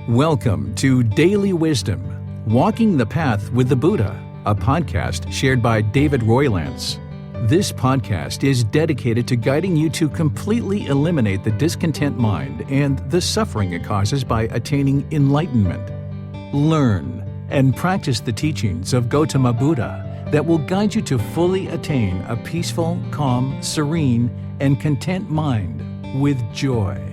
Welcome to Daily Wisdom, Walking the Path with the Buddha, a podcast shared by David Roylance. This podcast is dedicated to guiding you to completely eliminate the discontent mind and the suffering it causes by attaining enlightenment. Learn and practice the teachings of Gautama Buddha that will guide you to fully attain a peaceful, calm, serene, and content mind with joy.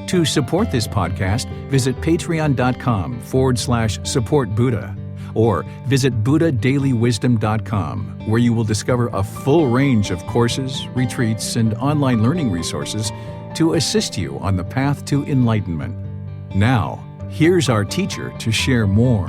To support this podcast, visit patreon.com/support Buddha or visit buddhadailywisdom.com, where you will discover a full range of courses, retreats, and online learning resources to assist you on the path to enlightenment. Now, here's our teacher to share more.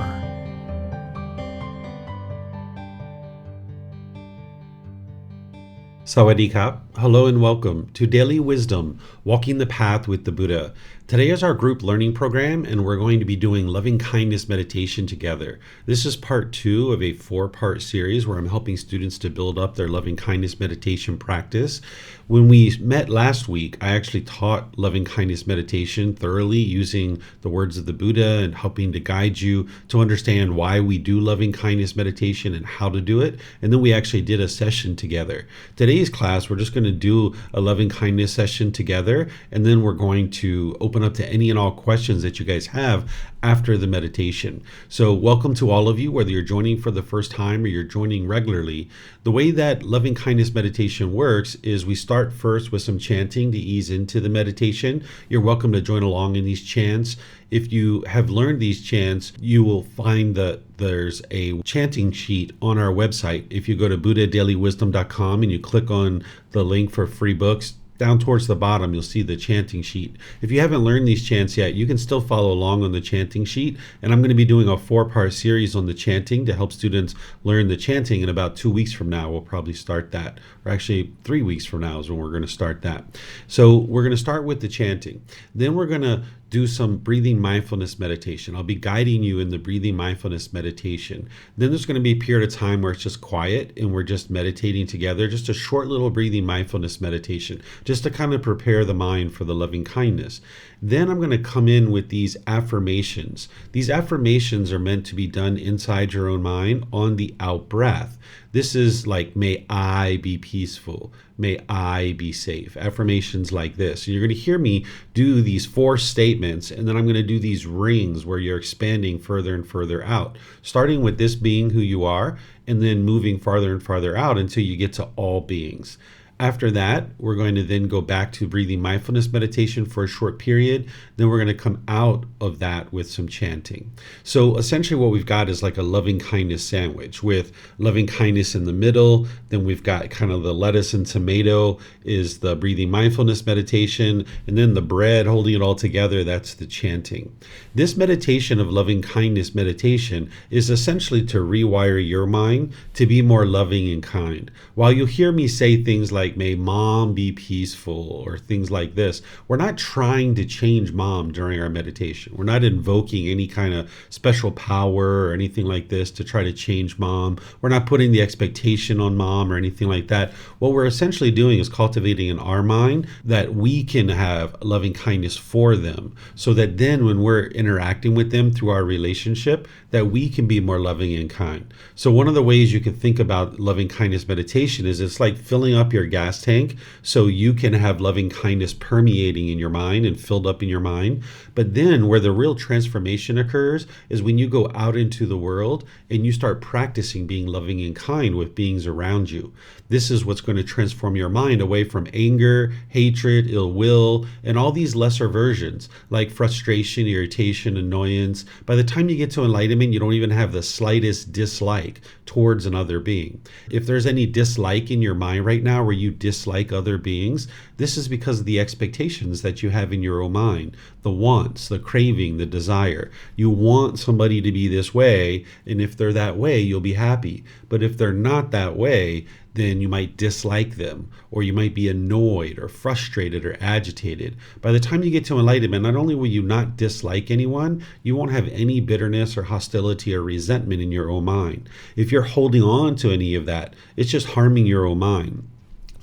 Sawadee Kap. Hello and welcome to Daily Wisdom, Walking the Path with the Buddha. Today is our group learning program, and we're going to be doing loving kindness meditation together. This is part 2 of a 4-part series where I'm helping students to build up their loving kindness meditation practice. When we met last week, I actually taught loving kindness meditation thoroughly using the words of the Buddha and helping to guide you to understand why we do loving kindness meditation and how to do it. And then we actually did a session together. Today's class, we're just going to do a loving kindness session together, and then we're going to open up to any and all questions that you guys have after the meditation. So welcome to all of you, whether you're joining for the first time or you're joining regularly. The way that loving kindness meditation works is we start first with some chanting to ease into the meditation. You're welcome to join along in these chants. If you have learned these chants, you will find that there's a chanting sheet on our website. If you go to buddhadailywisdom.com and you click on the link for free books, down towards the bottom, you'll see the chanting sheet. If you haven't learned these chants yet, you can still follow along on the chanting sheet. And I'm going to be doing a 4-part series on the chanting to help students learn the chanting. In about 2 weeks from now, we'll probably start that. Or actually 3 weeks from now is when we're going to start that. So we're going to start with the chanting. Then we're going to do some breathing mindfulness meditation. I'll be guiding you in the breathing mindfulness meditation. Then there's going to be a period of time where it's just quiet and we're just meditating together, just a short little breathing mindfulness meditation, just to kind of prepare the mind for the loving kindness. Then I'm going to come in with these affirmations. These affirmations are meant to be done inside your own mind on the out breath. This is like, may I be peaceful. May I be safe. Affirmations like this. And you're going to hear me do these 4 statements, and then I'm going to do these rings where you're expanding further and further out, starting with this being who you are, and then moving farther and farther out until you get to all beings. After that, we're going to then go back to breathing mindfulness meditation for a short period. Then we're going to come out of that with some chanting. So essentially what we've got is like a loving kindness sandwich with loving kindness in the middle. Then we've got kind of the lettuce and tomato is the breathing mindfulness meditation. And then the bread holding it all together, that's the chanting. This meditation of loving kindness meditation is essentially to rewire your mind to be more loving and kind. While you'll hear me say things like, may mom be peaceful, or things like this, we're not trying to change mom during our meditation. We're not invoking any kind of special power or anything like this to try to change mom. We're not putting the expectation on mom or anything like that. What we're essentially doing is cultivating in our mind that we can have loving kindness for them, so that then when we're interacting with them through our relationship, that we can be more loving and kind. So one of the ways you can think about loving kindness meditation is it's like filling up your gas tank so you can have loving kindness permeating in your mind and filled up in your mind. But then where the real transformation occurs is when you go out into the world and you start practicing being loving and kind with beings around you. This is what's going to transform your mind away from anger, hatred, ill will, and all these lesser versions like frustration, irritation, annoyance. By the time you get to enlightenment, you don't even have the slightest dislike towards another being. If there's any dislike in your mind right now where you dislike other beings, this is because of the expectations that you have in your own mind, the wants, the craving, the desire. You want somebody to be this way, and if they're that way, you'll be happy. But if they're not that way, then you might dislike them, or you might be annoyed or frustrated or agitated. By the time you get to enlightenment, not only will you not dislike anyone, you won't have any bitterness or hostility or resentment in your own mind. If you're holding on to any of that, it's just harming your own mind.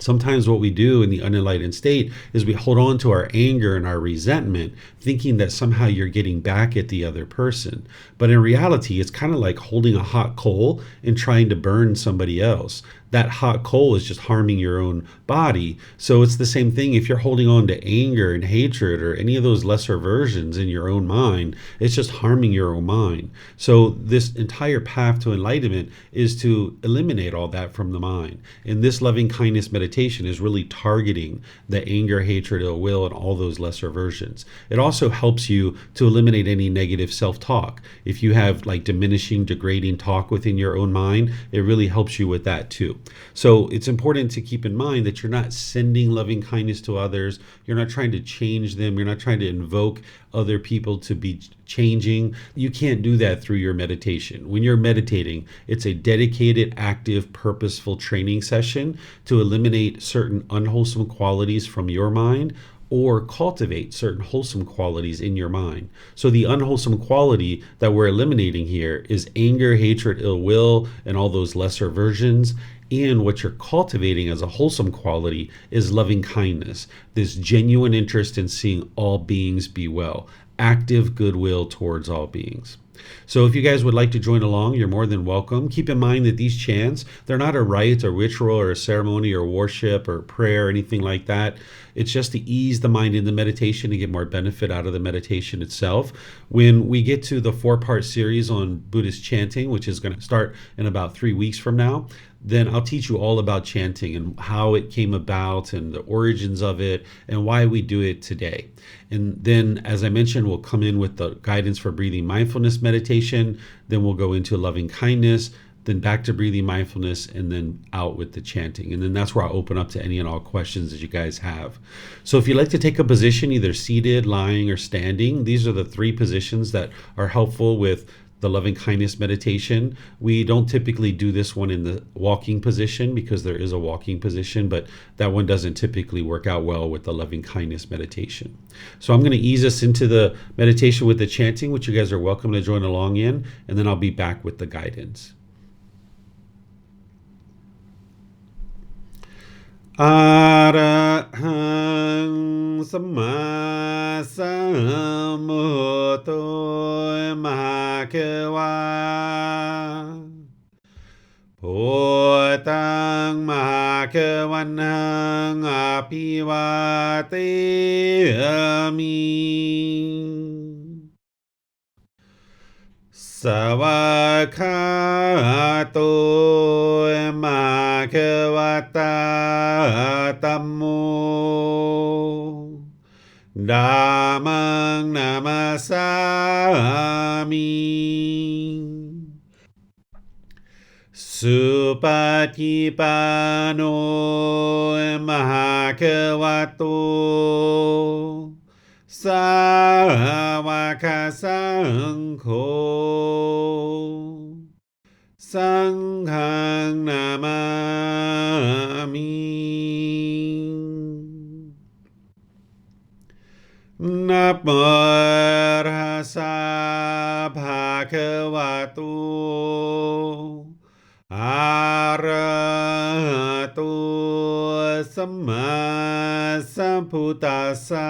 Sometimes what we do in the unenlightened state is we hold on to our anger and our resentment, thinking that somehow you're getting back at the other person. But in reality, it's kind of like holding a hot coal and trying to burn somebody else. That hot coal is just harming your own body. So it's the same thing if you're holding on to anger and hatred or any of those lesser versions in your own mind, it's just harming your own mind. So this entire path to enlightenment is to eliminate all that from the mind. And this loving kindness meditation is really targeting the anger, hatred, ill will, and all those lesser versions. It also helps you to eliminate any negative self-talk. If you have like diminishing, degrading talk within your own mind, it really helps you with that too. So it's important to keep in mind that you're not sending loving kindness to others. You're not trying to change them. You're not trying to invoke other people to be changing. You can't do that through your meditation. When you're meditating, it's a dedicated, active, purposeful training session to eliminate certain unwholesome qualities from your mind or cultivate certain wholesome qualities in your mind. So the unwholesome quality that we're eliminating here is anger, hatred, ill will, and all those lesser versions. And what you're cultivating as a wholesome quality is loving kindness, this genuine interest in seeing all beings be well, active goodwill towards all beings. So if you guys would like to join along, you're more than welcome. Keep in mind that these chants, they're not a rite or ritual or a ceremony or worship or prayer or anything like that. It's just to ease the mind in the meditation and get more benefit out of the meditation itself. When we get to the 4-part series on Buddhist chanting, which is going to start in about 3 weeks from now, then I'll teach you all about chanting and how it came about and the origins of it and why we do it today. And then, as I mentioned, we'll come in with the guidance for breathing mindfulness meditation. Then we'll go into loving kindness, then back to breathing mindfulness, and then out with the chanting. And then that's where I'll open up to any and all questions that you guys have. So if you'd like to take a position, either seated, lying, or standing, these are the 3 positions that are helpful with the loving kindness meditation. We don't typically do this one in the walking position because there is a walking position, but that one doesn't typically work out well with the loving kindness meditation. So I'm going to ease us into the meditation with the chanting, which you guys are welcome to join along in, and then I'll be back with the guidance. Arahang Samma Sambuddho Bhagava Bhutang Bhagavanang Apivateyami Savakato Bhagavata Tammo Dhammang Namasami Supatipano Bhagavato Sāvaka Saṅkho Saṅghang Namami Namo Tassa Bhagavato Arahato Samma Sambuddhassa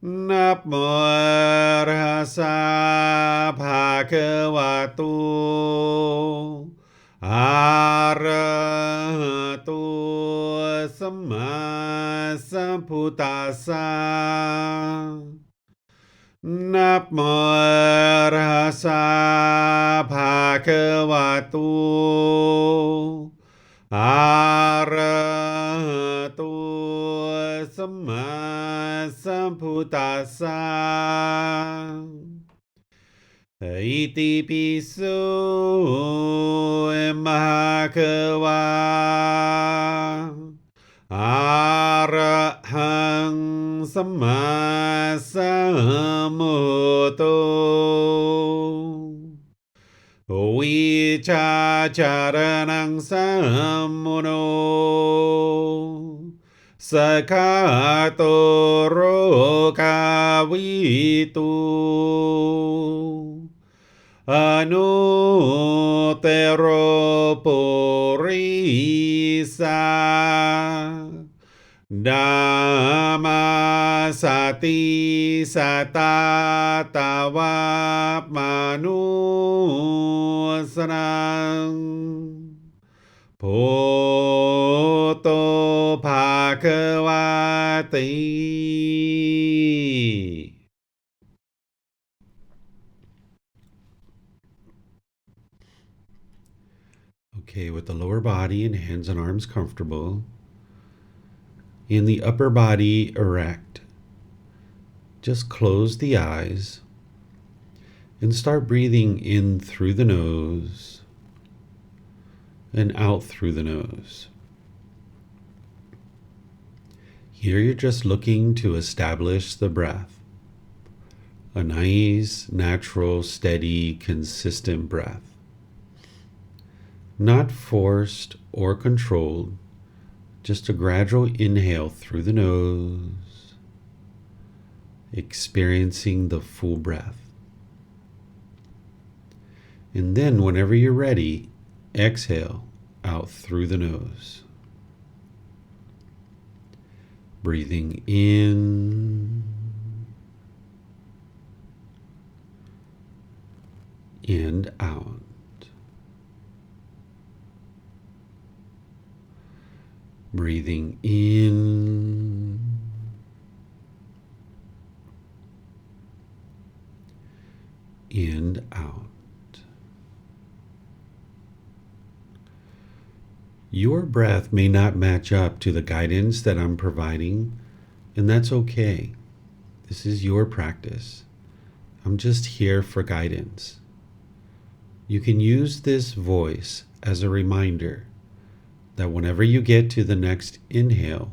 Namo Tassa Bhagavato Arahato Samma Sambuddhassa Namo Tassa Bhagavato Arahato Samma Sambuddhassa Iti piso Bhagava Arahang Samma Sambuddho Vicacaranang Sammuno Sakato Rokavitu Anutero Puri Dhamma sati sata tava manusanam Poto Bhagavati. Okay, with the lower body and hands and arms comfortable, and the upper body erect, just close the eyes and start breathing in through the nose and out through the nose. Here you're just looking to establish the breath, a nice, natural, steady, consistent breath. Not forced or controlled, just a gradual inhale through the nose, experiencing the full breath. And then whenever you're ready, exhale out through the nose. Breathing in and out. Breathing in and out. Your breath may not match up to the guidance that I'm providing, and that's okay. This is your practice. I'm just here for guidance. You can use this voice as a reminder that whenever you get to the next inhale,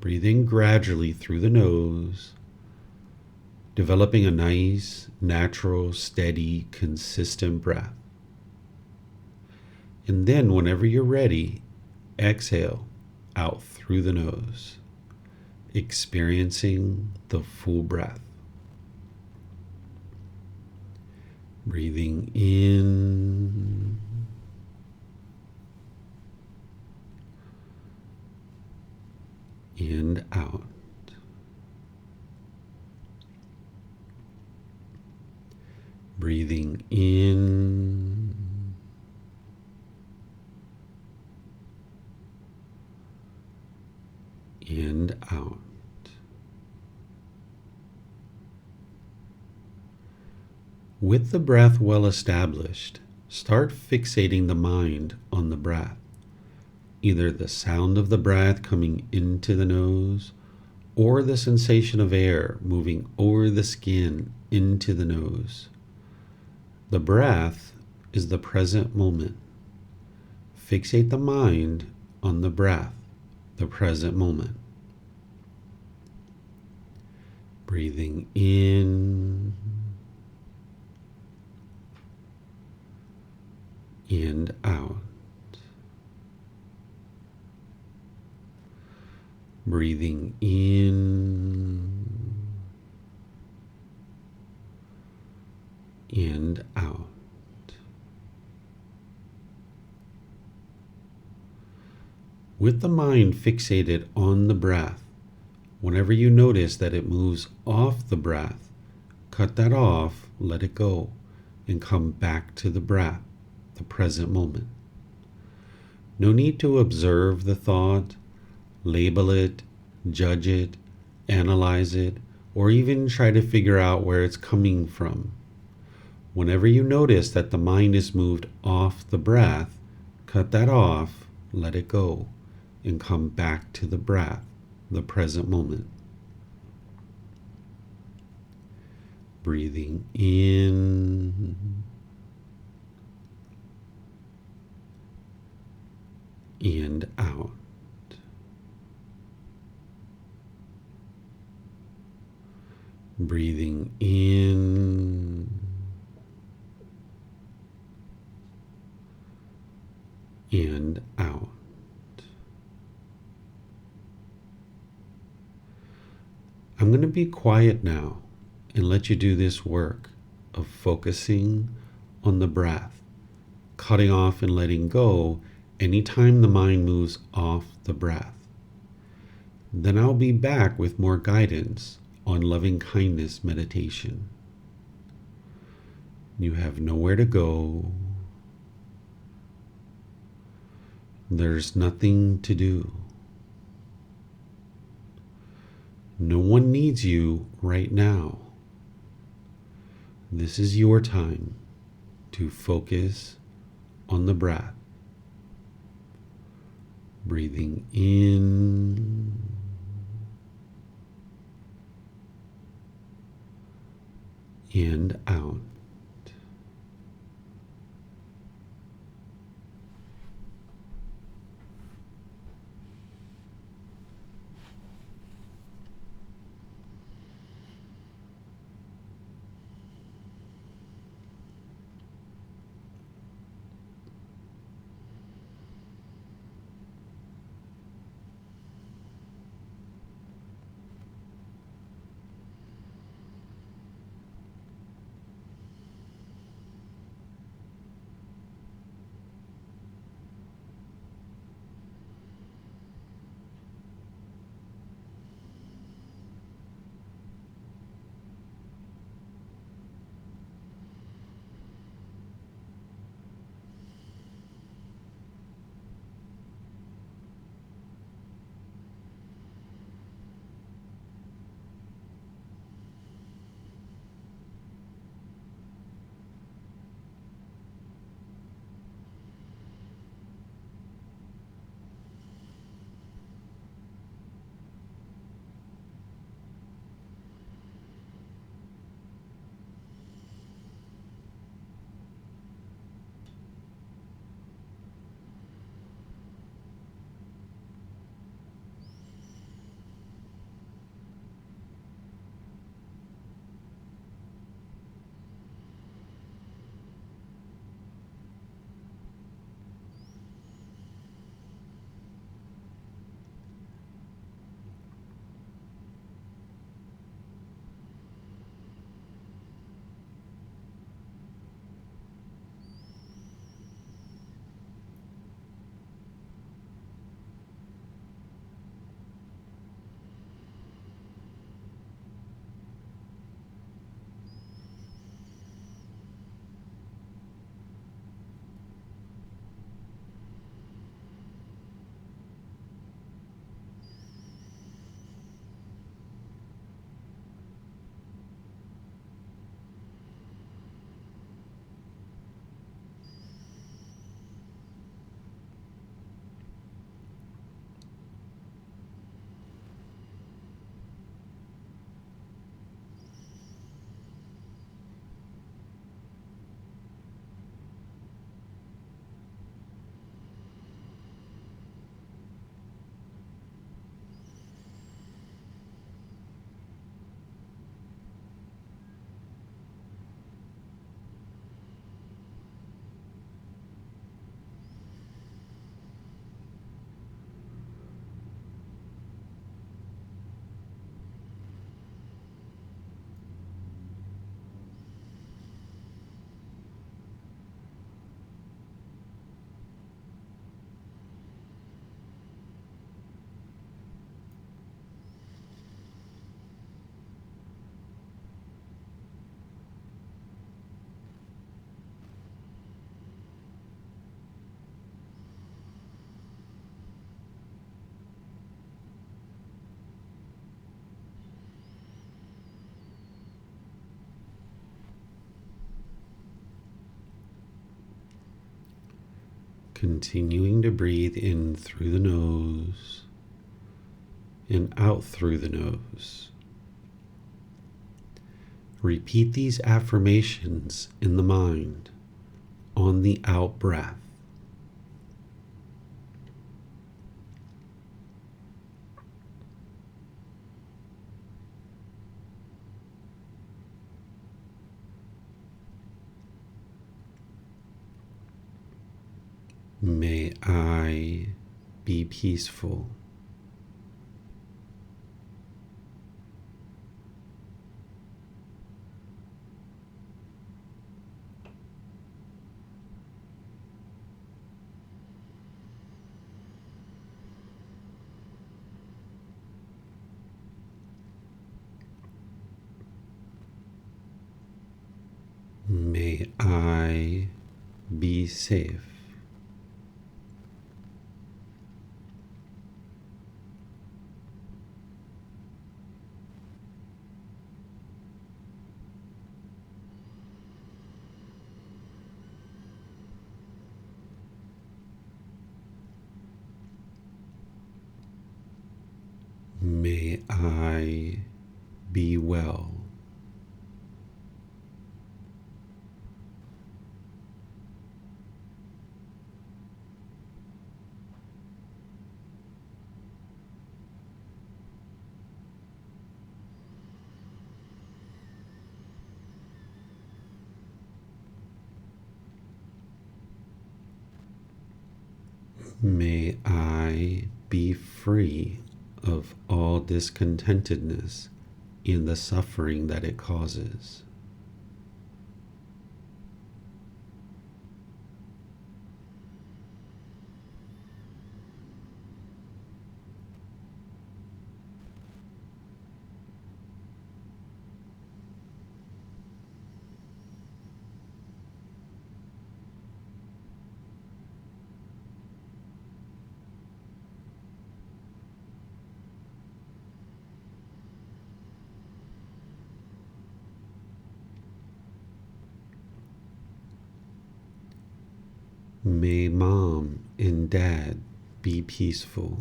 breathe in gradually through the nose, developing a nice, natural, steady, consistent breath. And then whenever you're ready, exhale out through the nose, experiencing the full breath. Breathing in and out. Breathing in and out. With the breath well established, start fixating the mind on the breath, either the sound of the breath coming into the nose or the sensation of air moving over the skin into the nose. The breath is the present moment. Fixate the mind on the breath, the present moment. Breathing in and out. Breathing in and out. With the mind fixated on the breath, whenever you notice that it moves off the breath, cut that off, let it go, and come back to the breath, the present moment. No need to observe the thought, label it, judge it, analyze it, or even try to figure out where it's coming from. Whenever you notice that the mind is moved off the breath, cut that off, let it go, and come back to the breath, the present moment. Breathing in and out. Breathing in and out. I'm going to be quiet now and let you do this work of focusing on the breath, cutting off and letting go, anytime the mind moves off the breath. Then I'll be back with more guidance on loving kindness meditation. You have nowhere to go. There's nothing to do. No one needs you right now. This is your time to focus on the breath. Breathing in and out. Continuing to breathe in through the nose and out through the nose. Repeat these affirmations in the mind on the out breath. May I be peaceful. May I be safe. May I be well. May I be free of all discontentedness in the suffering that it causes. May mom and dad be peaceful.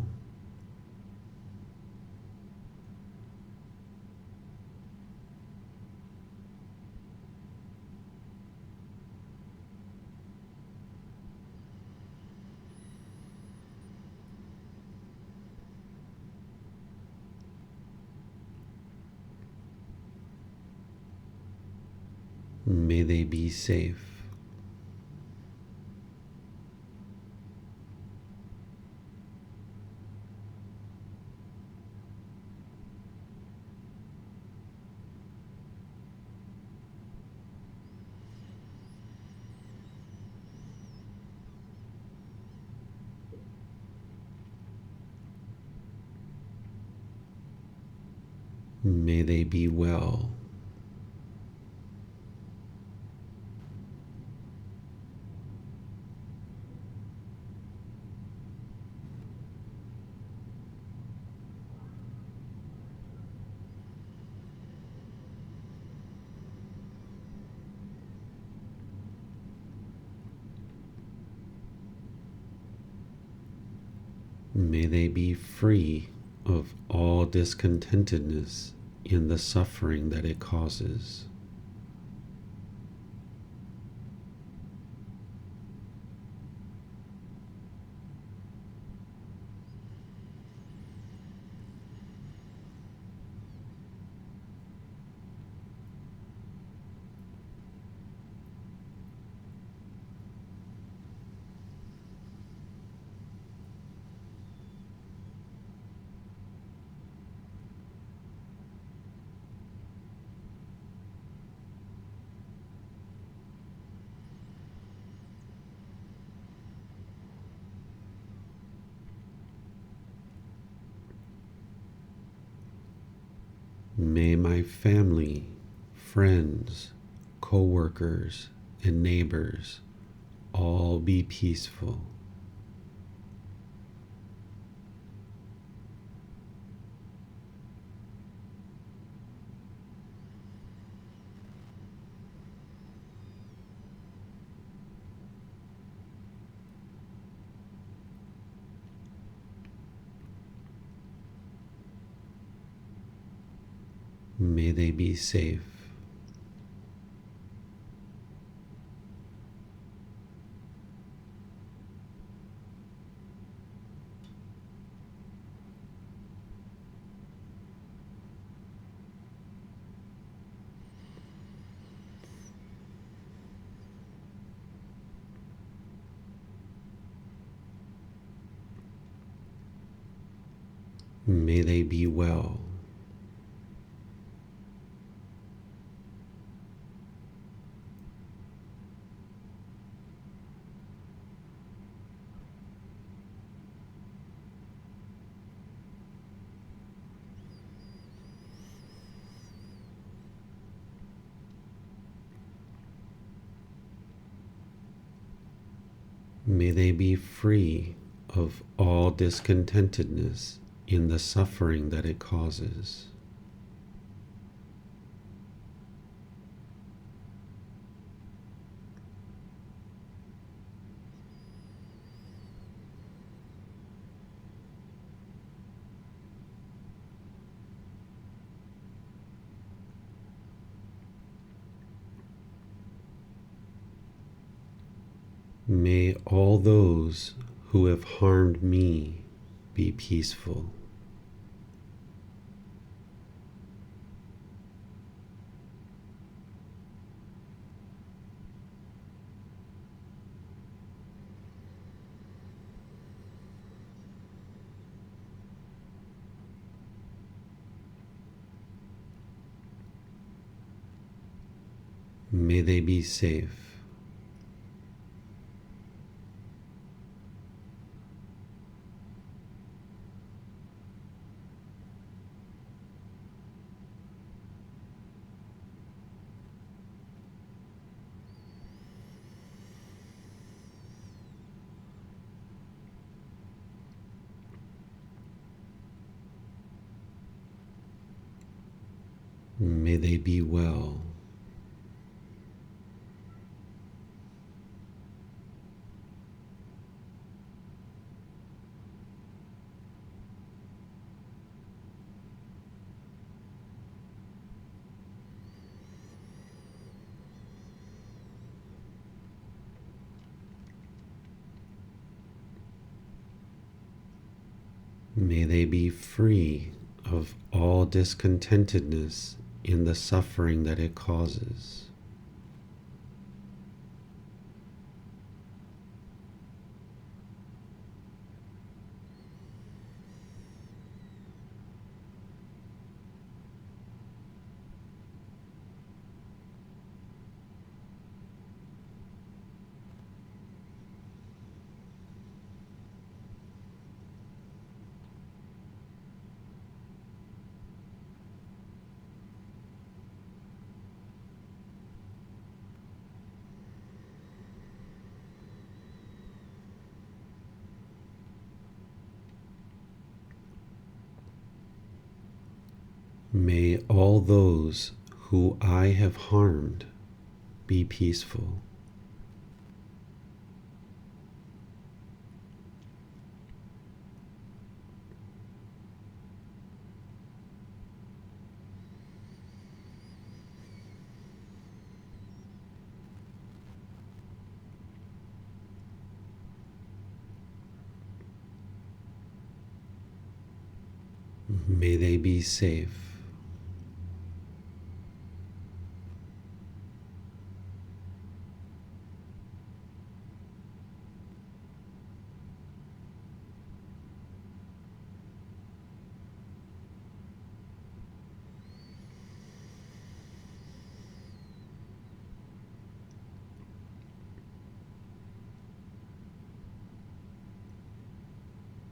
May they be safe. May they be well. May they be free of all discontentedness in the suffering that it causes. May my family, friends, co-workers, and neighbors all be peaceful. May they be safe. May they be well. May they be free of all discontentedness in the suffering that it causes. May all those who have harmed me be peaceful. May they be safe. May they be well. May they be free of all discontentedness in the suffering that it causes. May all those who I have harmed be peaceful. May they be safe.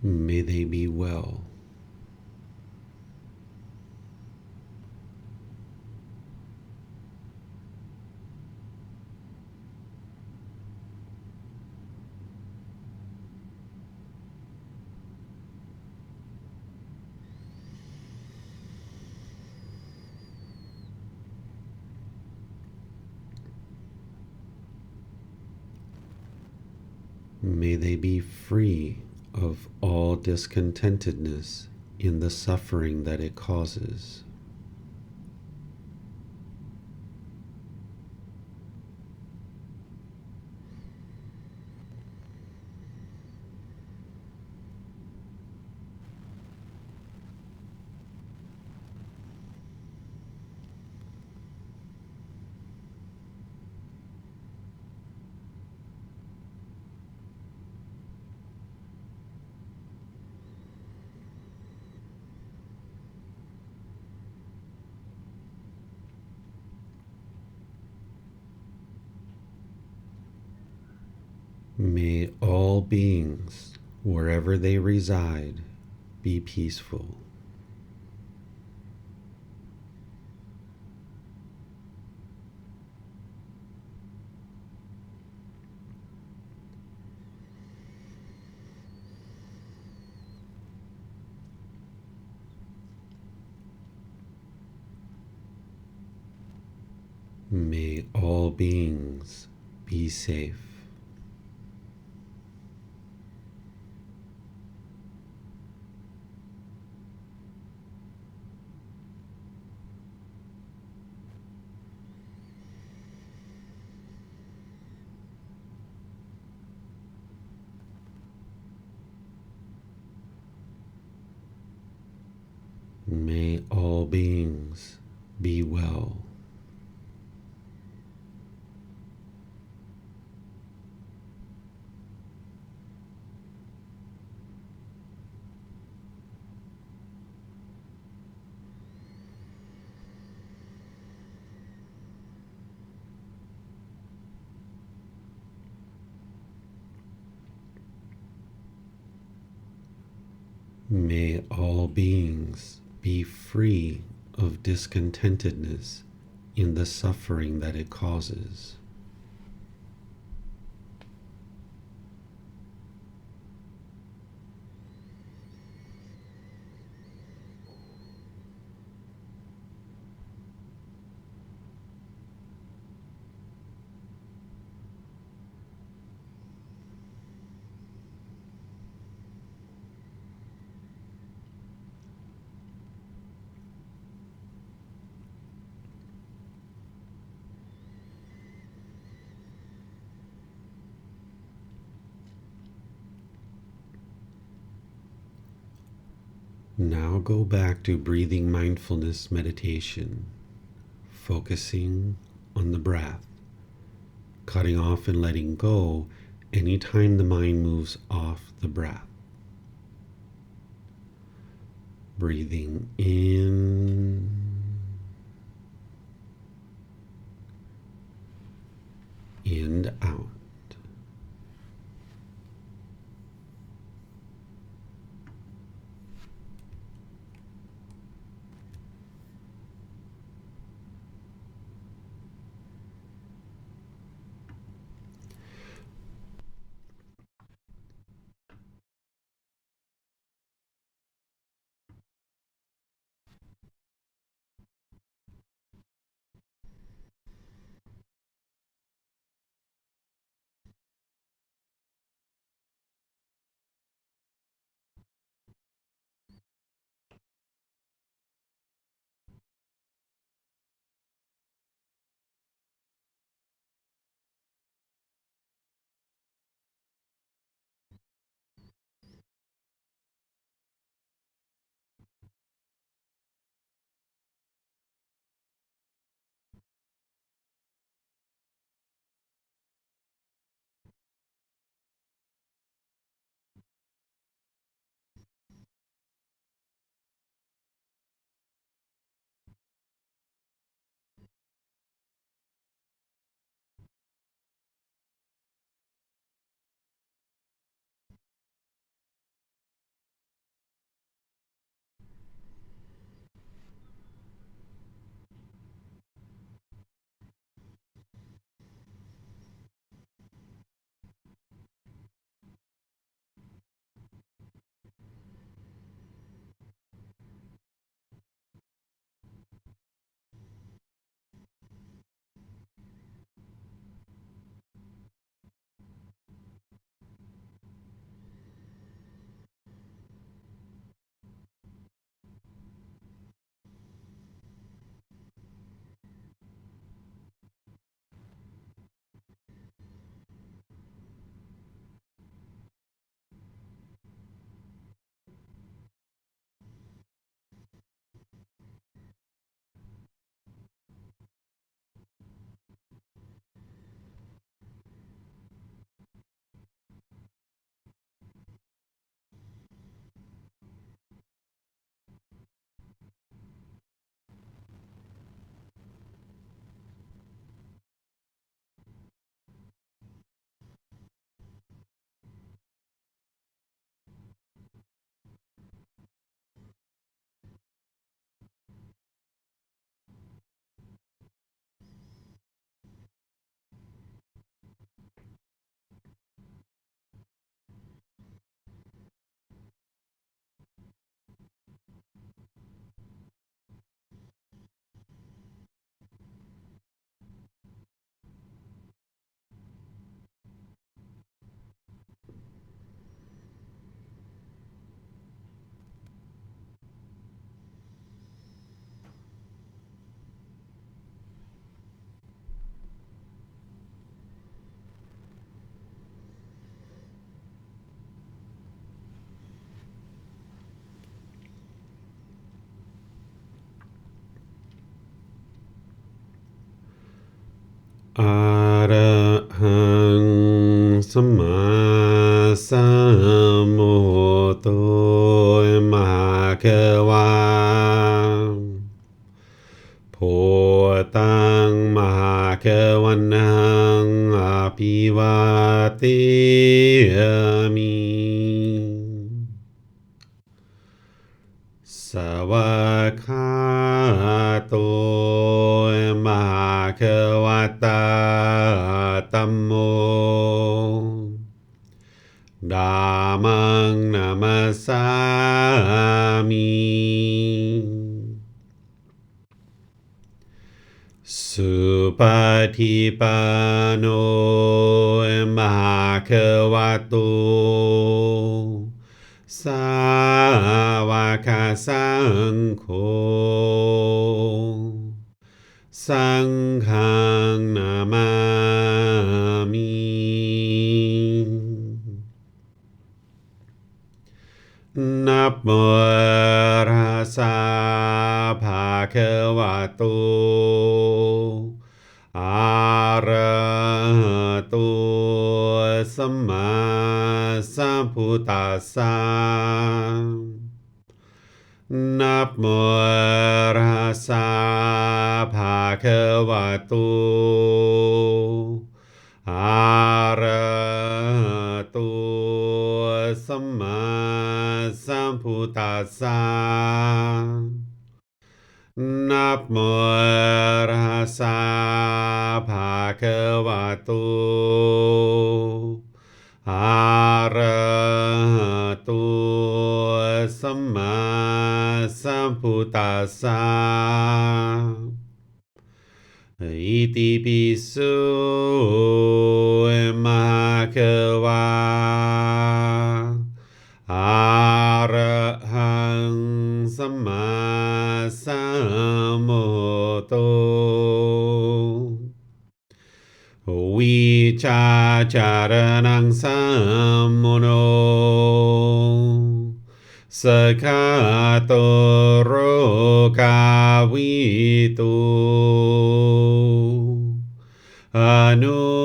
May they be well. May they be free of all discontentedness in the suffering that it causes. May all beings, wherever they reside, be peaceful. May all beings be safe. May all beings be well. May all beings be free of discontentedness in the suffering that it causes. Now go back to breathing mindfulness meditation, focusing on the breath, cutting off and letting go anytime the mind moves off the breath. Breathing in and out. Arahang Sama Sambuddho Bhagava Photang Bhagavanang Apivateyami Savakato Bhagavata Tammo Dhammang Namasami Supatipano Bhagavato Savaka Sangho Sanghang Namami Namo Rasa Bhagavato Arahato Sama Sambuddhassa Namo Rasa Bhagavato Arahato Sama Sambuddhassa Namo Rasa Bhagavato Arahato Sama Sambuddhassa Iti Pisu Bhagava Arahang Sama Sambuddho Vichacharanang Sammuno Sakato Rokavitu Anutero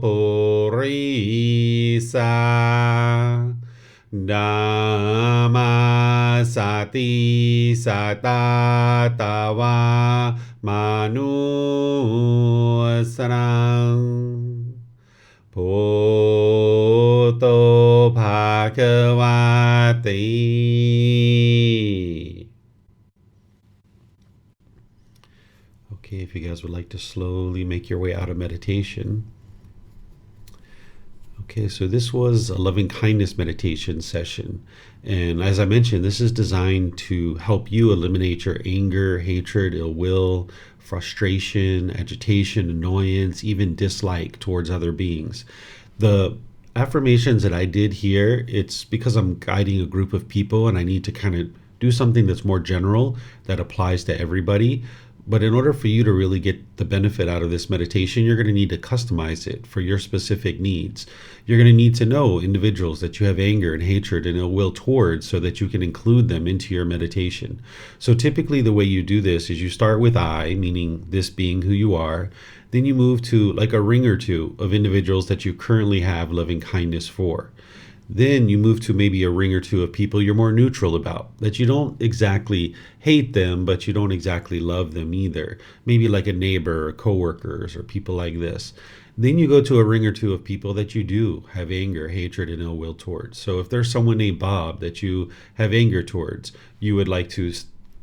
Purisa Dhamma Sati Satatawa Manusarang Poto Bhagavati. Okay, if you guys would like to slowly make your way out of meditation. Okay, so this was a loving kindness meditation session. And as I mentioned, this is designed to help you eliminate your anger, hatred, ill will, frustration, agitation, annoyance, even dislike towards other beings. The affirmations that I did here, it's because I'm guiding a group of people and I need to kind of do something that's more general that applies to everybody. But in order for you to really get the benefit out of this meditation, you're going to need to customize it for your specific needs. You're going to need to know individuals that you have anger and hatred and ill will towards so that you can include them into your meditation. So typically the way you do this is you start with I, meaning this being who you are. Then you move to like a ring or two of individuals that you currently have loving kindness for. Then you move to maybe a ring or two of people you're more neutral about, that you don't exactly hate them, but you don't exactly love them either. Maybe like a neighbor or coworkers or people like this. Then you go to a ring or two of people that you do have anger, hatred, and ill will towards. So if there's someone named Bob that you have anger towards, you would like to,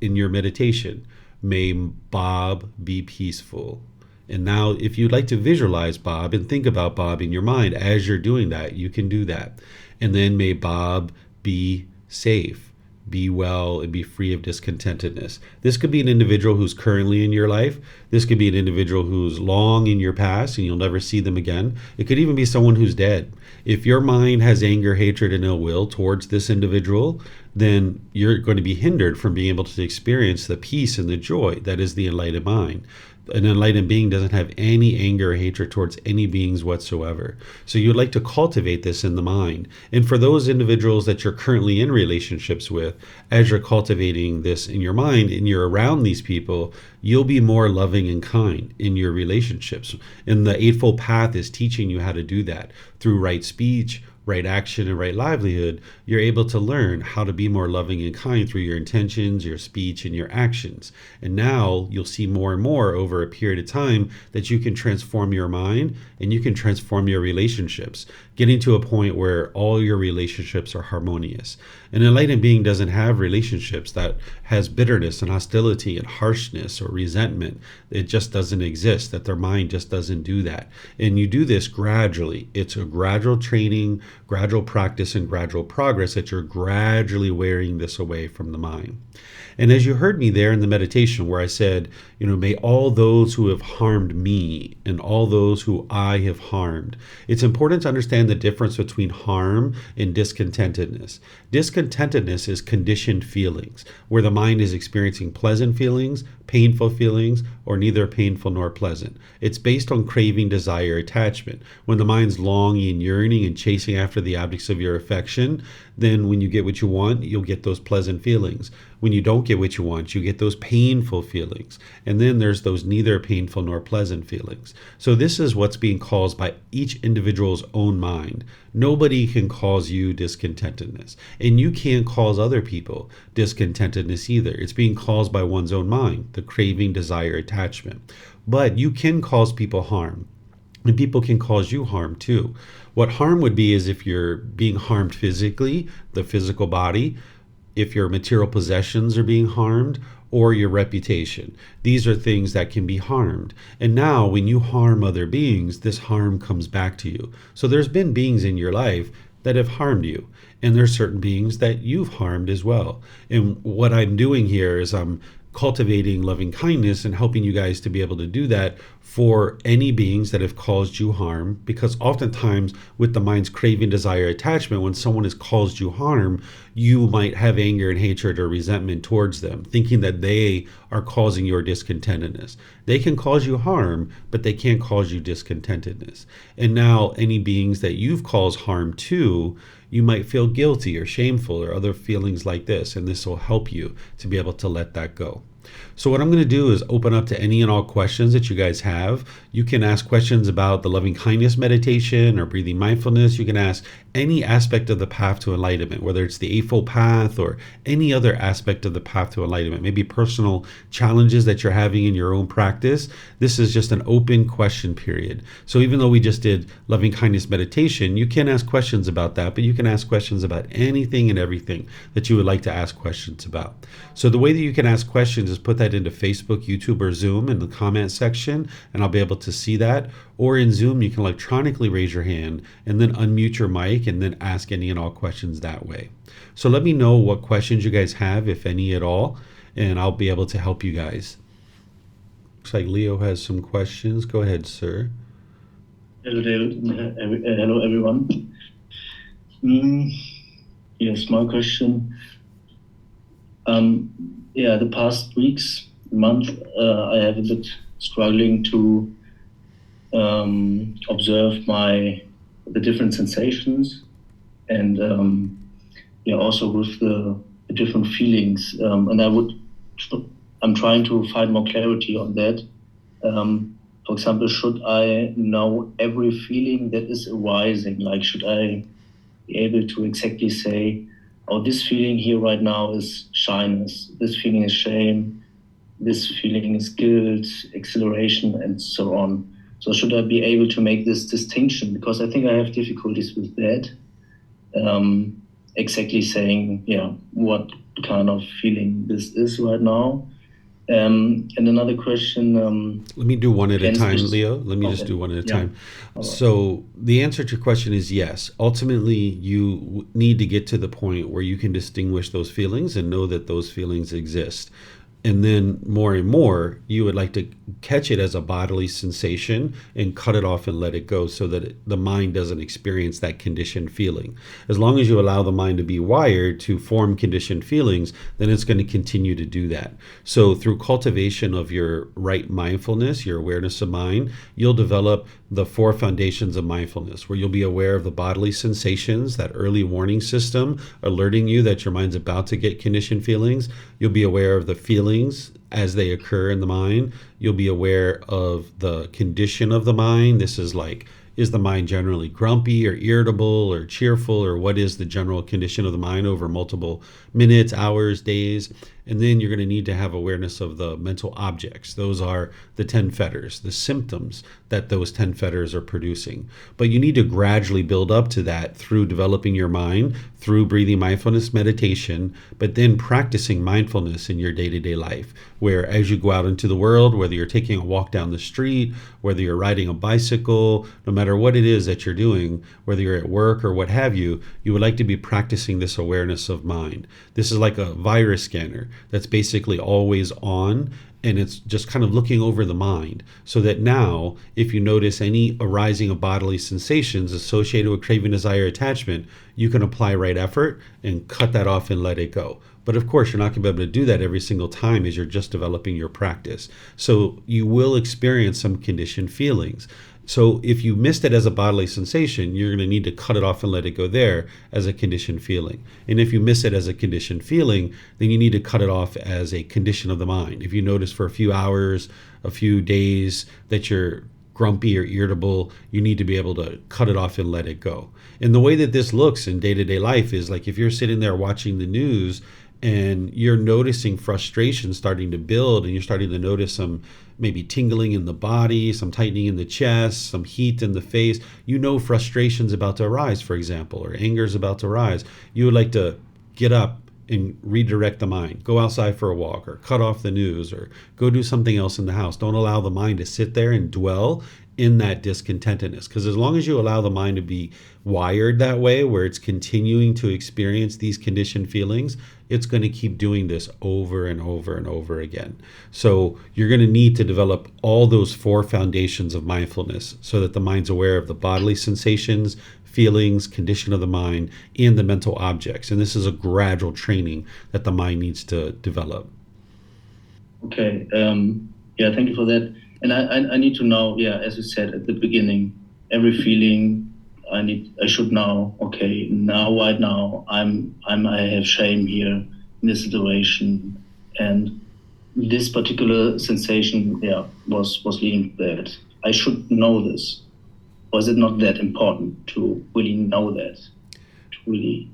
in your meditation, may Bob be peaceful. And now if you'd like to visualize Bob and think about Bob in your mind as you're doing that, you can do that. And then may Bob be safe, be well, and be free of discontentedness. This could be an individual who's currently in your life. This could be an individual who's long in your past and you'll never see them again. It could even be someone who's dead. If your mind has anger, hatred, and ill will towards this individual, then you're going to be hindered from being able to experience the peace and the joy that is the enlightened mind. An enlightened being doesn't have any anger or hatred towards any beings whatsoever. So you'd like to cultivate this in the mind. And for those individuals that you're currently in relationships with, as you're cultivating this in your mind and you're around these people, you'll be more loving and kind in your relationships. And the Eightfold Path is teaching you how to do that through right speech, right action, and right livelihood. You're able to learn how to be more loving and kind through your intentions, your speech, and your actions. And now you'll see more and more over a period of time that you can transform your mind and you can transform your relationships, getting to a point where all your relationships are harmonious. An enlightened being doesn't have relationships that has bitterness and hostility and harshness or resentment. It just doesn't exist, that their mind just doesn't do that. And you do this gradually. It's a gradual training, gradual practice, and gradual progress that you're gradually wearing this away from the mind. And as you heard me there in the meditation where I said, may all those who have harmed me and all those who I have harmed, it's important to understand the difference between harm and discontentedness. Discontentedness is conditioned feelings, where the mind is experiencing pleasant feelings, painful feelings, or neither painful nor pleasant. It's based on craving, desire, attachment. When the mind's longing, yearning, and chasing after the objects of your affection, then when you get what you want, you'll get those pleasant feelings. When you don't get what you want, you get those painful feelings. And then there's those neither painful nor pleasant feelings. So this is what's being caused by each individual's own mind. Nobody can cause you discontentedness. And you can't cause other people discontentedness either. It's being caused by one's own mind, the craving, desire, attachment. But you can cause people harm. And people can cause you harm too. What harm would be is if you're being harmed physically, the physical body, if your material possessions are being harmed, or your reputation. These are things that can be harmed. And now when you harm other beings, this harm comes back to you. So there's been beings in your life that have harmed you. And there's certain beings that you've harmed as well. And what I'm doing here is I'm cultivating loving kindness and helping you guys to be able to do that for any beings that have caused you harm, because oftentimes with the mind's craving, desire, attachment, when someone has caused you harm, you might have anger and hatred or resentment towards them, thinking that they are causing your discontentedness. They can cause you harm, but they can't cause you discontentedness. And now any beings that you've caused harm to, you might feel guilty or shameful or other feelings like this, and this will help you to be able to let that go. So what I'm going to do is open up to any and all questions that you guys have. You can ask questions about the loving kindness meditation or breathing mindfulness. You can ask any aspect of the path to enlightenment, whether it's the Eightfold Path or any other aspect of the path to enlightenment, maybe personal challenges that you're having in your own practice. This is just an open question period. So even though we just did loving kindness meditation, you can ask questions about that, but you can ask questions about anything and everything that you would like to ask questions about. So the way that you can ask questions is put that into Facebook, YouTube, or Zoom in the comment section, and I'll be able to see that. Or in Zoom, you can electronically raise your hand and then unmute your mic and then ask any and all questions that way. So let me know what questions you guys have, if any at all, and I'll be able to help you guys. Looks like Leo has some questions. Go ahead, sir. Hello, David. Hello, everyone. Yes, my question. The past weeks, month, I have a bit struggling to observe the different sensations, and also with the different feelings. And I'm trying to find more clarity on that. For example, should I know every feeling that is arising? Like, should I be able to exactly say, oh, this feeling here right now is shyness, this feeling is shame, this feeling is guilt, exhilaration, and so on. So should I be able to make this distinction? Because I think I have difficulties with that. Exactly saying, what kind of feeling this is right now. And another question. Let me do one at a time, Leo. Let me just do one at a time. Right. So the answer to your question is yes. Ultimately, you need to get to the point where you can distinguish those feelings and know that those feelings exist. And then more and more, you would like to catch it as a bodily sensation and cut it off and let it go so that the mind doesn't experience that conditioned feeling. As long as you allow the mind to be wired to form conditioned feelings, then it's going to continue to do that. So through cultivation of your right mindfulness, your awareness of mind, you'll develop the 4 foundations of mindfulness, where you'll be aware of the bodily sensations, that early warning system alerting you that your mind's about to get conditioned feelings. You'll be aware of the feelings as they occur in the mind. You'll be aware of the condition of the mind. This is like, is the mind generally grumpy or irritable or cheerful, or what is the general condition of the mind over multiple minutes, hours, days? And then you're going to need to have awareness of the mental objects. Those are the 10 fetters, the symptoms that those 10 fetters are producing. But you need to gradually build up to that through developing your mind, through breathing mindfulness meditation, but then practicing mindfulness in your day-to-day life, where as you go out into the world, whether you're taking a walk down the street, whether you're riding a bicycle, no matter what it is that you're doing, whether you're at work or what have you, you would like to be practicing this awareness of mind. This is like a virus scanner that's basically always on, and it's just kind of looking over the mind, so that now if you notice any arising of bodily sensations associated with craving, desire, attachment, you can apply right effort and cut that off and let it go. But of course, you're not going to be able to do that every single time as you're just developing your practice. So you will experience some conditioned feelings. So if you missed it as a bodily sensation, you're going to need to cut it off and let it go there as a conditioned feeling. And if you miss it as a conditioned feeling, then you need to cut it off as a condition of the mind. If you notice for a few hours, a few days that you're grumpy or irritable, you need to be able to cut it off and let it go. And the way that this looks in day-to-day life is like if you're sitting there watching the news and you're noticing frustration starting to build, and you're starting to notice some maybe tingling in the body, some tightening in the chest, some heat in the face, you know frustration's about to arise, for example, or anger's about to rise. You would like to get up and redirect the mind. Go outside for a walk, or cut off the news, or go do something else in the house. Don't allow the mind to sit there and dwell in that discontentedness, because as long as you allow the mind to be wired that way, where it's continuing to experience these conditioned feelings, it's going to keep doing this over and over and over again. So you're going to need to develop all those 4 foundations of mindfulness so that the mind's aware of the bodily sensations, feelings, condition of the mind, and the mental objects. And this is a gradual training that the mind needs to develop. Okay. Yeah, thank you for that. And I need to know, yeah, as you said at the beginning, every feeling I should know, okay, now, right now, I have shame here in this situation. And this particular sensation, yeah, was leading to that. I should know this. Or is it not that important to really know that? To really...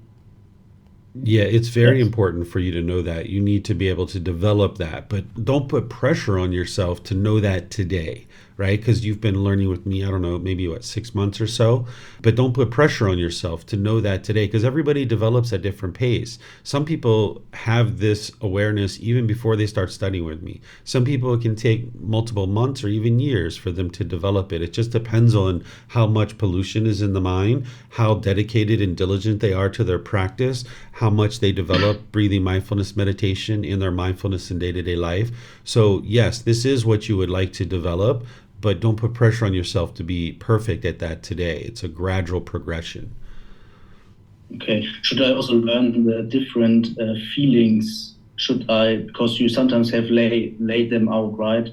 Yeah, it's very important for you to know that. You need to be able to develop that, but don't put pressure on yourself to know that today, right? Because you've been learning with me, I don't know, maybe 6 months or so, but don't put pressure on yourself to know that today, because everybody develops at different pace. Some people have this awareness even before they start studying with me. Some people, it can take multiple months or even years for them to develop it. It just depends on how much pollution is in the mind, how dedicated and diligent they are to their practice, how much they develop breathing mindfulness meditation in their mindfulness in day-to-day life. So yes, this is what you would like to develop, but don't put pressure on yourself to be perfect at that today. It's a gradual progression. Okay. Should I also learn the different feelings? Should I, because you sometimes have laid them out, right?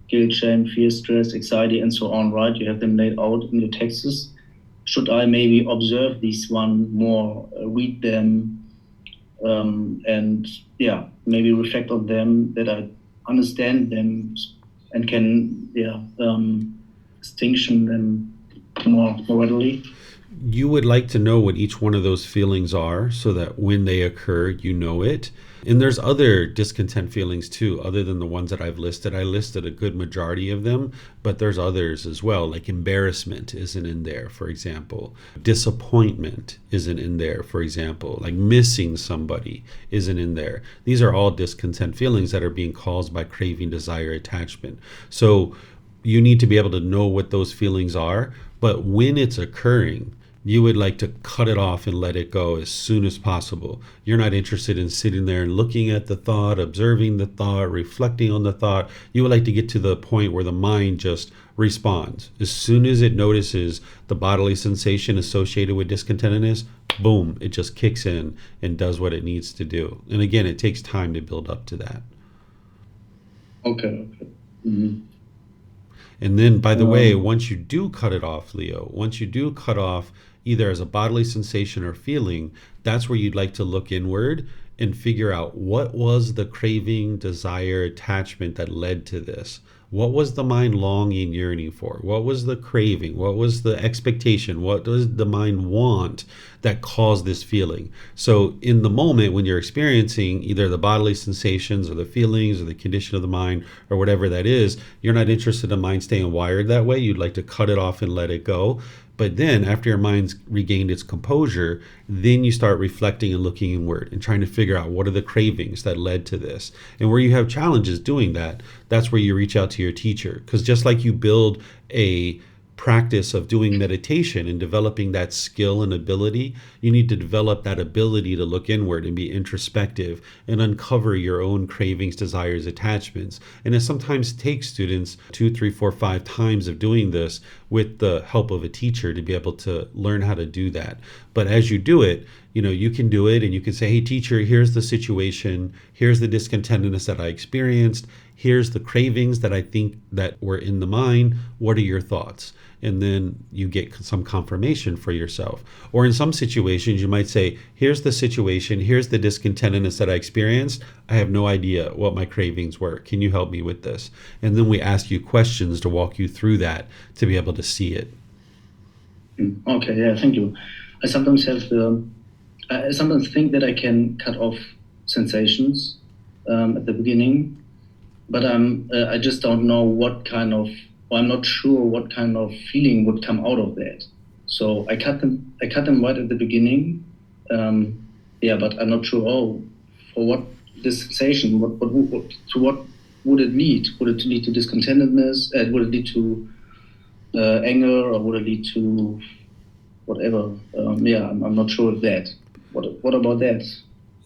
Guilt, shame, fear, stress, anxiety, and so on, right? You have them laid out in your texts. Should I maybe observe these one more, read them, and yeah, maybe reflect on them, that I understand them and can distinction them more readily? You would like to know what each one of those feelings are so that when they occur, you know it. And there's other discontent feelings too, other than the ones that I've listed. I listed a good majority of them, but there's others as well, like embarrassment isn't in there, for example. Disappointment isn't in there, for example. Like missing somebody isn't in there. These are all discontent feelings that are being caused by craving, desire, attachment. So you need to be able to know what those feelings are, but when it's occurring, You would like to cut it off and let it go as soon as possible. You're not interested in sitting there and looking at the thought, observing the thought, reflecting on the thought. You would like to get to the point where the mind just responds. As soon as it notices the bodily sensation associated with discontentedness, boom, it just kicks in and does what it needs to do. And again, it takes time to build up to that. Okay. Mm-hmm. And then, by the way, once you do cut it off, Leo, once you do cut off either as a bodily sensation or feeling, that's where you'd like to look inward and figure out what was the craving, desire, attachment that led to this. What was the mind longing, yearning for? What was the craving? What was the expectation? What does the mind want that caused this feeling? So in the moment when you're experiencing either the bodily sensations or the feelings or the condition of the mind or whatever that is, you're not interested in mind staying wired that way. You'd like to cut it off and let it go. But then after your mind's regained its composure, then you start reflecting and looking inward and trying to figure out what are the cravings that led to this. And where you have challenges doing that, that's where you reach out to your teacher. Because just like you build a practice of doing meditation and developing that skill and ability, you need to develop that ability to look inward and be introspective and uncover your own cravings, desires, attachments. And it sometimes takes students 2, 3, 4, 5 times of doing this with the help of a teacher to be able to learn how to do that. But as you do it, you can do it and you can say, hey teacher, here's the situation, here's the discontentedness that I experienced, here's the cravings that I think that were in the mind, what are your thoughts? And then you get some confirmation for yourself. Or in some situations, you might say, here's the situation, here's the discontentedness that I experienced. I have no idea what my cravings were. Can you help me with this? And then we ask you questions to walk you through that to be able to see it. Okay, yeah, thank you. I sometimes I sometimes think that I can cut off sensations at the beginning, but I just don't know I'm not sure what kind of feeling would come out of that. So I cut them right at the beginning. But I'm not sure. For what this sensation? What would it lead? Would it lead to discontentedness? Would it lead to anger, or would it lead to whatever? I'm not sure of that. What about that?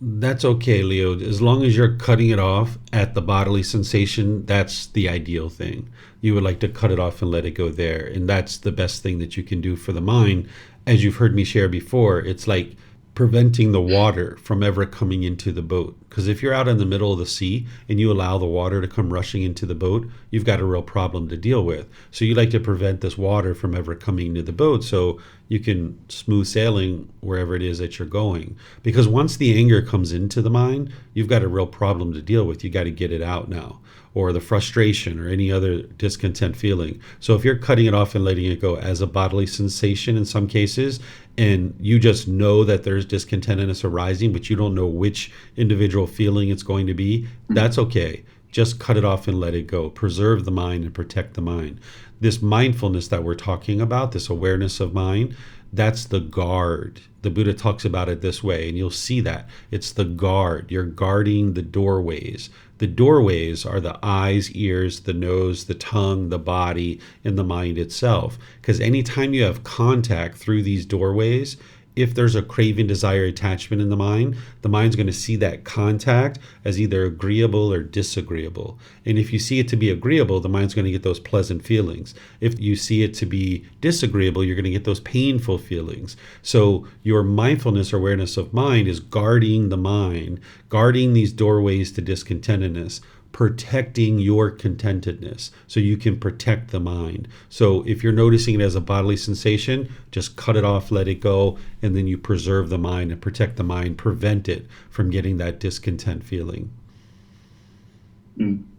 That's okay, Leo. As long as you're cutting it off at the bodily sensation, that's the ideal thing. You would like to cut it off and let it go there. And that's the best thing that you can do for the mind. As you've heard me share before, it's like preventing the water from ever coming into the boat. Because if you're out in the middle of the sea and you allow the water to come rushing into the boat, you've got a real problem to deal with. So you like to prevent this water from ever coming into the boat so you can smooth sailing wherever it is that you're going. Because once the anger comes into the mind, you've got a real problem to deal with. You got to get it out now, or the frustration or any other discontent feeling. So if you're cutting it off and letting it go as a bodily sensation in some cases, and you just know that there's discontentedness arising, but you don't know which individual feeling it's going to be, that's okay. Just cut it off and let it go. Preserve the mind and protect the mind. This mindfulness that we're talking about, this awareness of mind, that's the guard. The Buddha talks about it this way, and you'll see that. It's the guard. You're guarding the doorways. The doorways are the eyes, ears, the nose, the tongue, the body, and the mind itself. Because anytime you have contact through these doorways, if there's a craving, desire, attachment in the mind's going to see that contact as either agreeable or disagreeable. And if you see it to be agreeable, the mind's going to get those pleasant feelings. If you see it to be disagreeable, you're going to get those painful feelings. So your mindfulness or awareness of mind is guarding the mind, guarding these doorways to discontentedness, protecting your contentedness so you can protect the mind. So if you're noticing it as a bodily sensation, just cut it off, let it go, and then you preserve the mind and protect the mind, prevent it from getting that discontent feeling.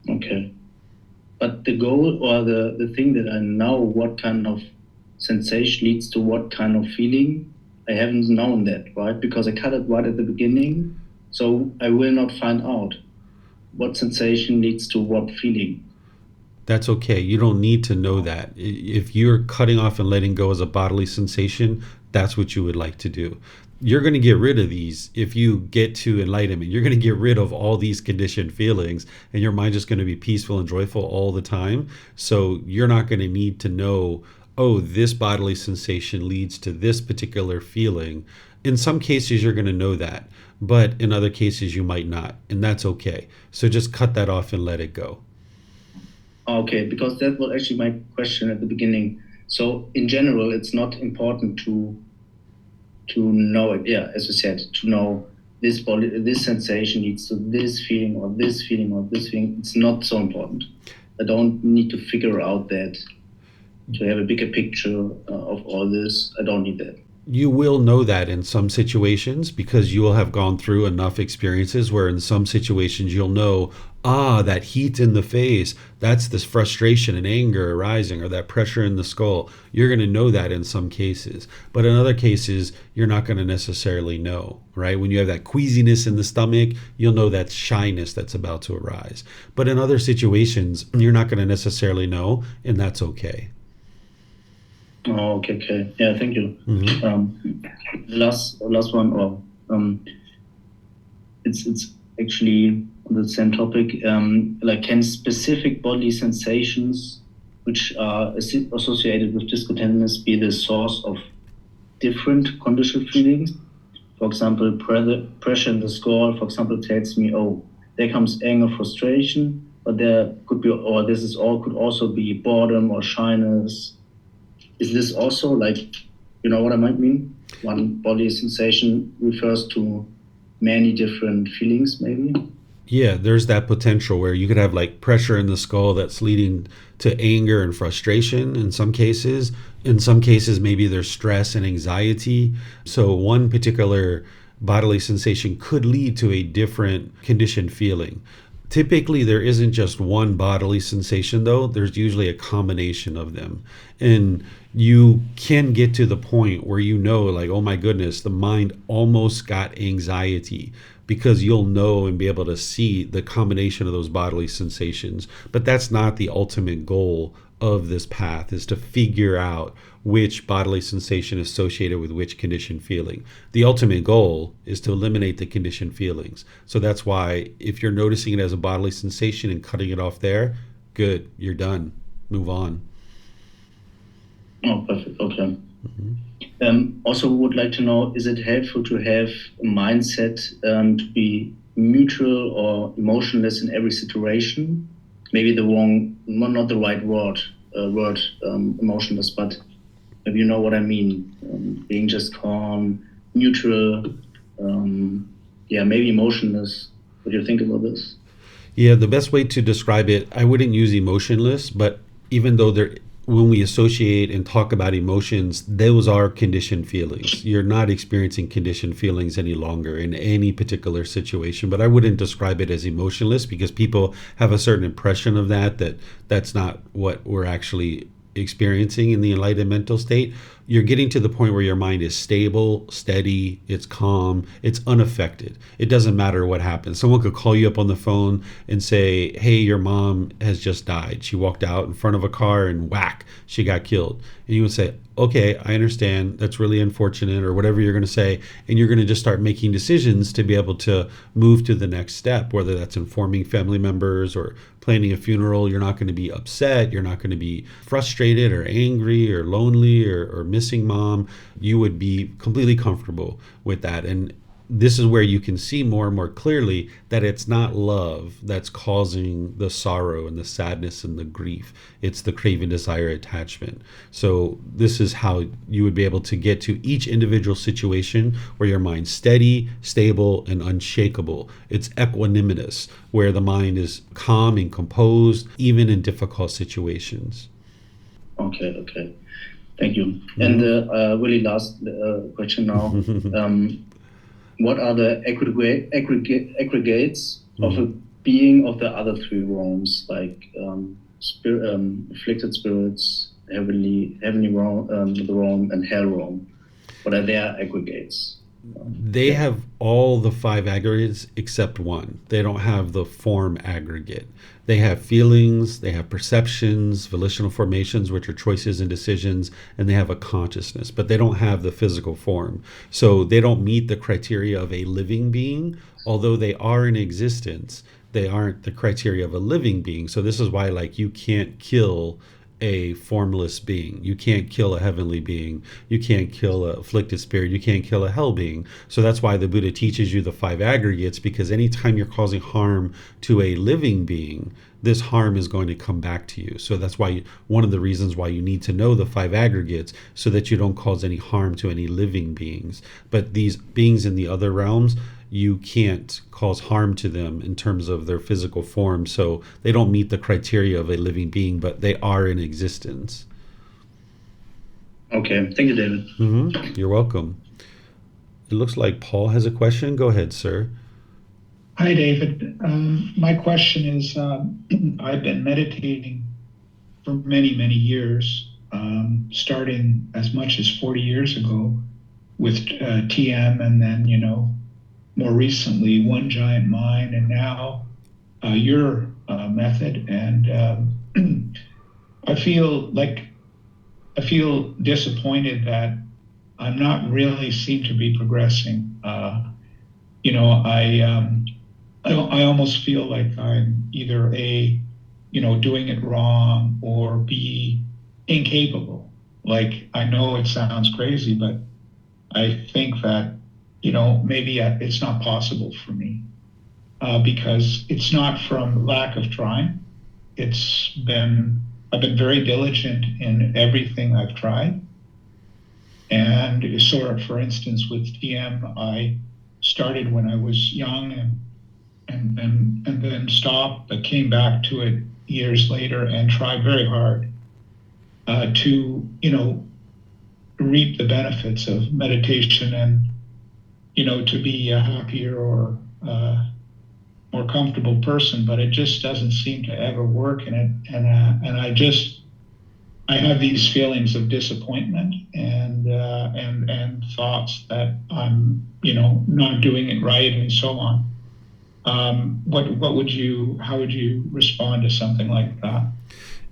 Okay. But the goal or the thing that I know what kind of sensation leads to what kind of feeling, I haven't known that, right? Because I cut it right at the beginning, so I will not find out what sensation leads to what feeling. That's okay. You don't need to know that. If you're cutting off and letting go as a bodily sensation, that's what you would like to do. You're going to get rid of these. If you get to enlightenment, you're going to get rid of all these conditioned feelings, and your mind is going to be peaceful and joyful all the time. So you're not going to need to know oh, this bodily sensation leads to this particular feeling. In some cases, you're going to know that, but in other cases, you might not, and that's okay. So just cut that off and let it go. Okay, because that was actually my question at the beginning. So in general, it's not important to know it. Yeah, as you said, to know this sensation leads to this feeling or this feeling or this feeling. It's not so important. I don't need to figure out that to have a bigger picture of all this. I don't need that. You will know that in some situations because you will have gone through enough experiences where in some situations you'll know, that heat in the face, that's this frustration and anger arising, or that pressure in the skull. You're going to know that in some cases. But in other cases, you're not going to necessarily know, right? When you have that queasiness in the stomach, you'll know that's shyness that's about to arise. But in other situations, you're not going to necessarily know, and that's okay. Oh, okay. Yeah, thank you. Mm-hmm. Last one, or it's actually on the same topic. Like, can specific bodily sensations, which are associated with discontentness, be the source of different conditioned feelings? For example, pressure in the skull, for example, tells me, oh, there comes anger, frustration, but there could be, or could also be boredom or shyness. Is this also like, you know what I might mean? One body sensation refers to many different feelings, maybe? Yeah, there's that potential where you could have like pressure in the skull that's leading to anger and frustration in some cases. In some cases, maybe there's stress and anxiety. So one particular bodily sensation could lead to a different conditioned feeling. Typically, there isn't just one bodily sensation, though. There's usually a combination of them. And you can get to the point where you know, like, oh my goodness, the mind almost got anxiety, because you'll know and be able to see the combination of those bodily sensations. But that's not the ultimate goal of this path, is to figure out which bodily sensation is associated with which conditioned feeling. The ultimate goal is to eliminate the conditioned feelings. So that's why if you're noticing it as a bodily sensation and cutting it off there, good, you're done. Move on. Oh, perfect. Okay. Also would like to know, is it helpful to have a mindset to be neutral or emotionless in every situation? Maybe not the right word, emotionless, but maybe you know what I mean. Being just calm, neutral, maybe emotionless. What do you think about this? Yeah, the best way to describe it, I wouldn't use emotionless, but even though when we associate and talk about emotions, those are conditioned feelings. You're not experiencing conditioned feelings any longer in any particular situation, but I wouldn't describe it as emotionless, because people have a certain impression of that's not what we're actually experiencing in the enlightened mental state. You're getting to the point where your mind is stable, steady, it's calm, it's unaffected. It doesn't matter what happens. Someone could call you up on the phone and say, hey, your mom has just died. She walked out in front of a car and whack, she got killed. And you would say, okay, I understand. That's really unfortunate, or whatever you're going to say. And you're going to just start making decisions to be able to move to the next step, whether that's informing family members or planning a funeral. You're not going to be upset. You're not going to be frustrated or angry or lonely or missing mom. You would be completely comfortable with that. And this is where you can see more and more clearly that it's not love that's causing the sorrow and the sadness and the grief. It's the craving, desire, attachment. So this is how you would be able to get to each individual situation where your mind's steady, stable, and unshakable. It's equanimous, where the mind is calm and composed, even in difficult situations. Okay. Thank you. Mm-hmm. And the really last question now. What are the aggregates of a being of the other three realms, like afflicted spirits, heavenly realm, the realm, and hell realm? What are their aggregates? They have all the five aggregates except one. They don't have the form aggregate. They have feelings, they have perceptions, volitional formations, which are choices and decisions, and they have a consciousness, but they don't have the physical form. So they don't meet the criteria of a living being. Although they are in existence, they aren't the criteria of a living being. So this is why, like, you can't kill a formless being. You can't kill a heavenly being. You can't kill a afflicted spirit. You can't kill a hell being. So that's why the Buddha teaches you the five aggregates, because anytime you're causing harm to a living being, this harm is going to come back to you. So that's why one of the reasons why you need to know the five aggregates, so that you don't cause any harm to any living beings. But these beings in the other realms, you can't cause harm to them in terms of their physical form. So they don't meet the criteria of a living being, but they are in existence. Okay, thank you, David. You're welcome. It looks like Paul has a question. Go ahead, sir. Hi, David. My question is, I've been meditating for many, many years, starting as much as 40 years ago with TM, and then, more recently, One Giant Mind, and now your method. And I feel disappointed that I'm not really seem to be progressing. I almost feel like I'm either doing it wrong, or B, incapable. Like, I know it sounds crazy, but I think that maybe it's not possible for me, because it's not from lack of trying. I've been very diligent in everything I've tried. And sort of, for instance, with TM, I started when I was young and then stopped, but came back to it years later and tried very hard to reap the benefits of meditation, and to be a happier or more comfortable person. But it just doesn't seem to ever work, and I have these feelings of disappointment and thoughts that I'm not doing it right, and so on. How would you respond to something like that?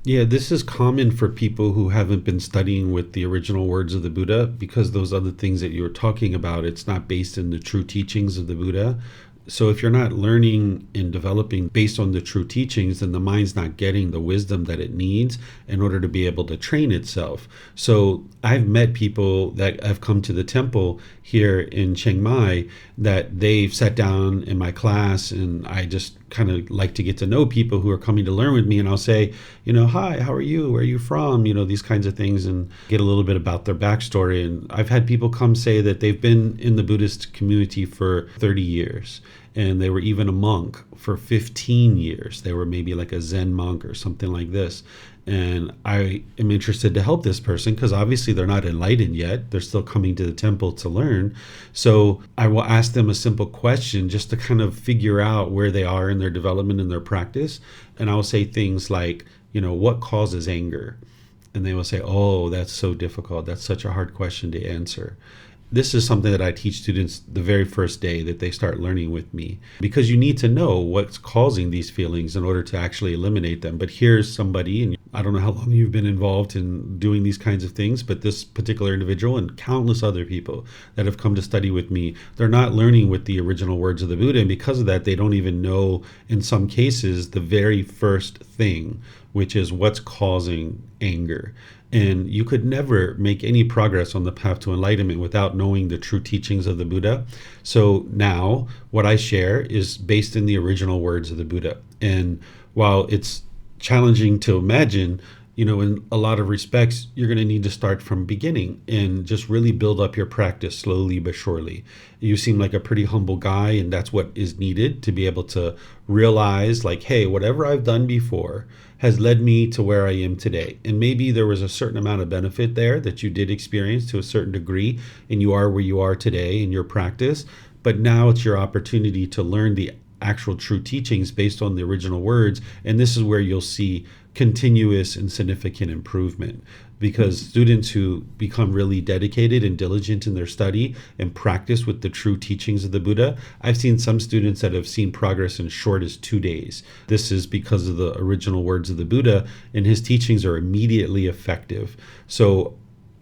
Yeah, this is common for people who haven't been studying with the original words of the Buddha, because those other things that you're talking about, it's not based in the true teachings of the Buddha. So if you're not learning and developing based on the true teachings, then the mind's not getting the wisdom that it needs in order to be able to train itself. So I've met people that have come to the temple here in Chiang Mai that they've sat down in my class, and I just kind of like to get to know people who are coming to learn with me. And I'll say, hi, how are you? Where are you from? These kinds of things, and get a little bit about their backstory. And I've had people come say that they've been in the Buddhist community for 30 years. And they were even a monk for 15 years. They were maybe like a Zen monk or something like this. And I am interested to help this person, because obviously they're not enlightened yet. They're still coming to the temple to learn. So I will ask them a simple question just to kind of figure out where they are in their development and their practice. And I will say things like, what causes anger? And they will say, oh, that's so difficult. That's such a hard question to answer. This is something that I teach students the very first day that they start learning with me, because you need to know what's causing these feelings in order to actually eliminate them. But here's somebody, and I don't know how long you've been involved in doing these kinds of things, but this particular individual and countless other people that have come to study with me, they're not learning with the original words of the Buddha. And because of that, they don't even know, in some cases, the very first thing, which is what's causing anger. And you could never make any progress on the path to enlightenment without knowing the true teachings of the Buddha. So now what I share is based in the original words of the Buddha. And while it's challenging to imagine, in a lot of respects, you're going to need to start from beginning and just really build up your practice slowly but surely. You seem like a pretty humble guy, and that's what is needed to be able to realize, like, hey, whatever I've done before has led me to where I am today. And maybe there was a certain amount of benefit there that you did experience to a certain degree, and you are where you are today in your practice. But now it's your opportunity to learn the actual true teachings based on the original words. And this is where you'll see continuous and significant improvement, because students who become really dedicated and diligent in their study and practice with the true teachings of the Buddha, I've seen some students that have seen progress in short as 2 days. This is because of the original words of the Buddha, and his teachings are immediately effective. So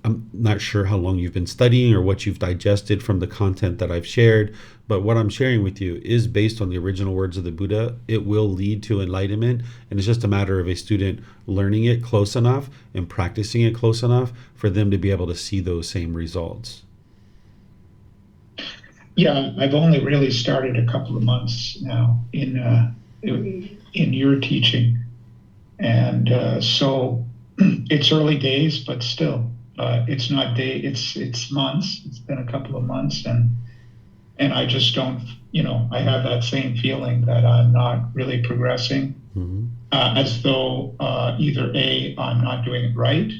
I'm not sure how long you've been studying or what you've digested from the content that I've shared, but what I'm sharing with you is based on the original words of the Buddha. It will lead to enlightenment, and it's just a matter of a student learning it close enough and practicing it close enough for them to be able to see those same results. Yeah, I've only really started a couple of months now in your teaching, and so it's early days, but still, it's not day. It's months. It's been a couple of months, and I just don't. I have that same feeling that I'm not really progressing, as though either A, I'm not doing it right,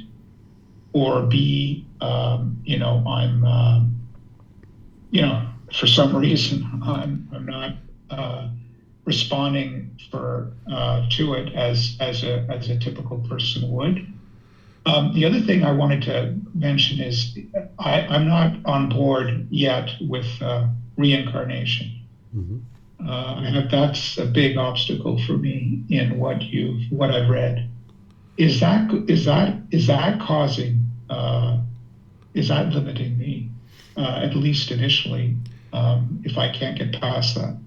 or B, I'm for some reason I'm not responding to it as a typical person would. The other thing I wanted to mention is I'm not on board yet with reincarnation. That's a big obstacle for me in what I've read. Is that causing? Is that limiting me? At least initially, if I can't get past that.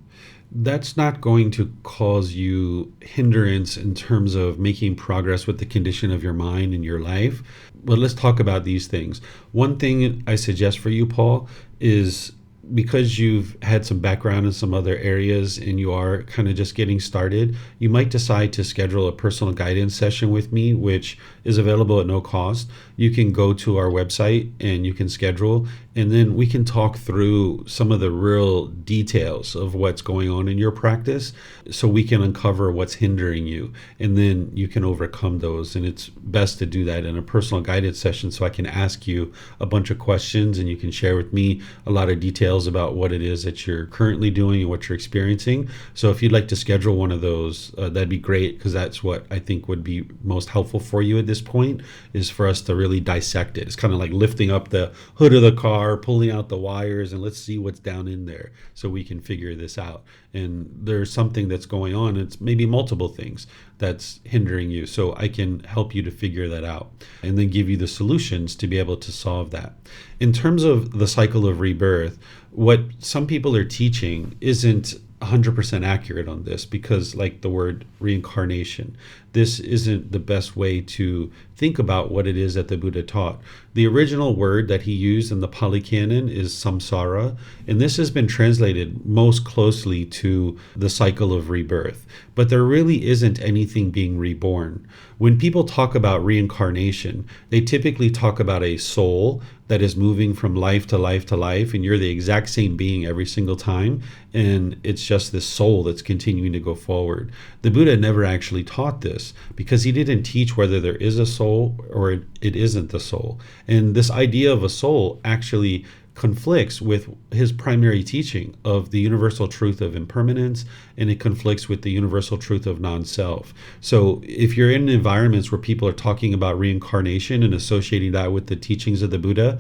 That's not going to cause you hindrance in terms of making progress with the condition of your mind and your life. But let's talk about these things. One thing I suggest for you, Paul, is because you've had some background in some other areas and you are kind of just getting started, you might decide to schedule a personal guidance session with me, which is available at no cost. You can go to our website and you can schedule, and then we can talk through some of the real details of what's going on in your practice so we can uncover what's hindering you, and then you can overcome those. And it's best to do that in a personal guidance session so I can ask you a bunch of questions and you can share with me a lot of details about what it is that you're currently doing and what you're experiencing. So if you'd like to schedule one of those, that'd be great, because that's what I think would be most helpful for you at this point, is for us to really dissect it. It's kind of like lifting up the hood of the car, pulling out the wires, and let's see what's down in there so we can figure this out. And there's something that's going on. It's maybe multiple things that's hindering you. So I can help you to figure that out and then give you the solutions to be able to solve that. In terms of the cycle of rebirth, what some people are teaching isn't 100% accurate on this, because like the word reincarnation, this isn't the best way to think about what it is that the Buddha taught. The original word that he used in the Pali Canon is samsara, and this has been translated most closely to the cycle of rebirth. But there really isn't anything being reborn. When people talk about reincarnation, they typically talk about a soul that is moving from life to life to life, and you're the exact same being every single time, and it's just this soul that's continuing to go forward. The Buddha never actually taught this, because he didn't teach whether there is a soul or it isn't the soul. And this idea of a soul actually conflicts with his primary teaching of the universal truth of impermanence, and it conflicts with the universal truth of non-self. So if you're in environments where people are talking about reincarnation and associating that with the teachings of the Buddha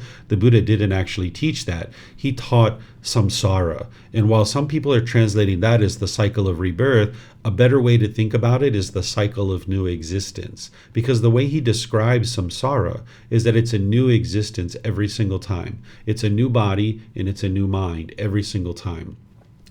didn't actually teach that. He taught samsara. And while some people are translating that as the cycle of rebirth, a better way to think about it is the cycle of new existence. Because the way he describes samsara is that it's a new existence every single time. It's a new body and it's a new mind every single time.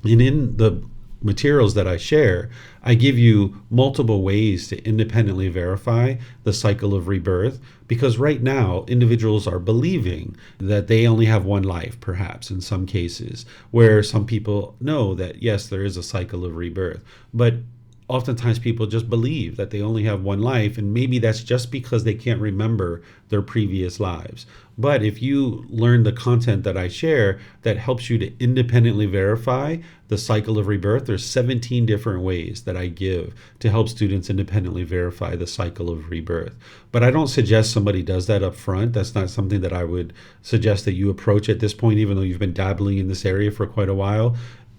And in the materials that I share, I give you multiple ways to independently verify the cycle of rebirth, because right now individuals are believing that they only have one life, perhaps in some cases, where some people know that yes, there is a cycle of rebirth, but oftentimes people just believe that they only have one life, and maybe that's just because they can't remember their previous lives. But if you learn the content that I share that helps you to independently verify the cycle of rebirth, there's 17 different ways that I give to help students independently verify the cycle of rebirth. But I don't suggest somebody does that up front. That's not something that I would suggest that you approach at this point, even though you've been dabbling in this area for quite a while.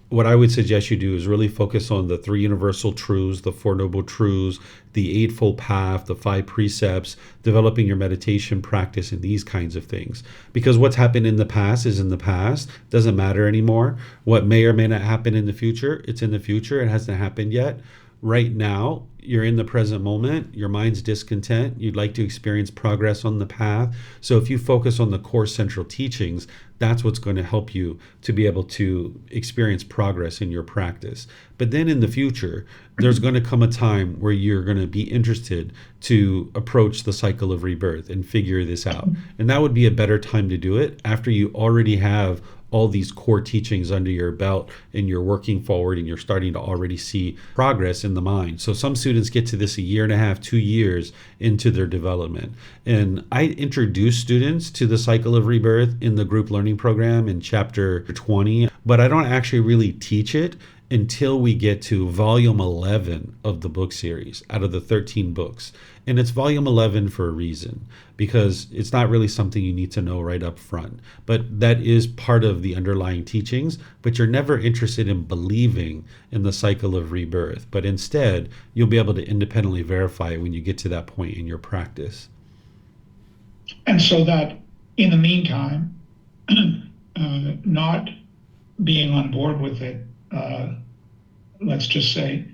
What I would suggest you do is really focus on the 3 universal truths, the 4 noble truths, the Eightfold Path, the 5 precepts, developing your meditation practice, and these kinds of things. Because what's happened in the past is in the past, doesn't matter anymore. What may or may not happen in the future, it's in the future, it hasn't happened yet. right now, you're in the present moment, your mind's discontent, you'd like to experience progress on the path. So if you focus on the core central teachings, that's what's going to help you to be able to experience progress in your practice. But then in the future, there's going to come a time where you're going to be interested to approach the cycle of rebirth and figure this out. And that would be a better time to do it after you already have all these core teachings under your belt and you're working forward and you're starting to already see progress in the mind. So some students get to this a year and a half, 2 years into their development. And I introduce students to the cycle of rebirth in the group learning program in chapter 20, but I don't actually really teach it until we get to volume 11 of the book series out of the 13 books. And it's volume 11 for a reason, because it's not really something you need to know right up front. But that is part of the underlying teachings, but you're never interested in believing in the cycle of rebirth. But instead, you'll be able to independently verify when you get to that point in your practice. And so that in the meantime, not being on board with it, let's just say,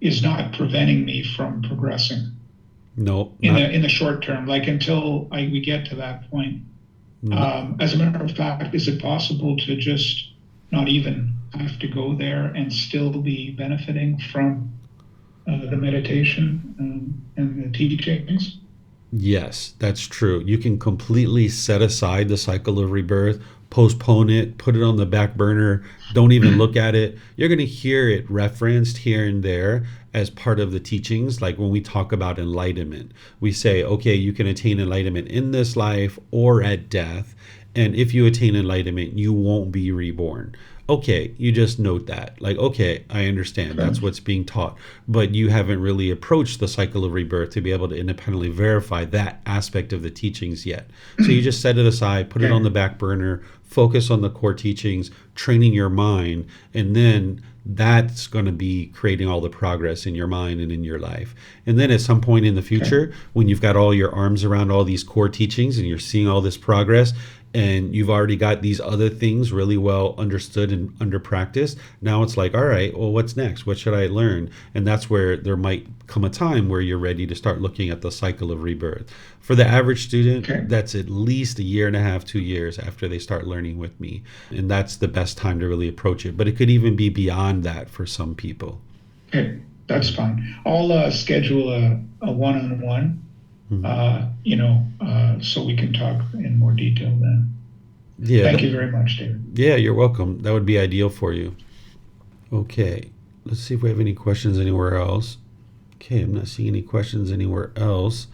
is not preventing me from progressing. No, in the short term, like until we get to that point. No. As a matter of fact, is it possible to just not even have to go there and still be benefiting from the meditation and the teachings? Yes, that's true. You can completely set aside the cycle of rebirth, postpone it, put it on the back burner, don't even look at it. You're going to hear it referenced here and there as part of the teachings. Like when we talk about enlightenment, we say, okay, you can attain enlightenment in this life or at death. And if you attain enlightenment, you won't be reborn. Okay, you just note that. Like, okay, I understand. That's what's being taught. But you haven't really approached the cycle of rebirth to be able to independently verify that aspect of the teachings yet. So you just set it aside, put it on the back burner, focus on the core teachings, training your mind, and then that's going to be creating all the progress in your mind and in your life. And then at some point in the future, when you've got all your arms around all these core teachings and you're seeing all this progress, and you've already got these other things really well understood and under practice, now it's like, all right, well, what's next? What should I learn? And that's where there might come a time where you're ready to start looking at the cycle of rebirth. For the average student, that's at least a year and a half, 2 years after they start learning with me. And that's the best time to really approach it. But it could even be beyond that for some people. Okay, that's fine. I'll schedule a one-on-one. So we can talk in more detail then. Yeah. Thank you very much, David. Yeah, you're welcome. That would be ideal for you. Okay, let's see if we have any questions anywhere else. Okay, I'm not seeing any questions anywhere else.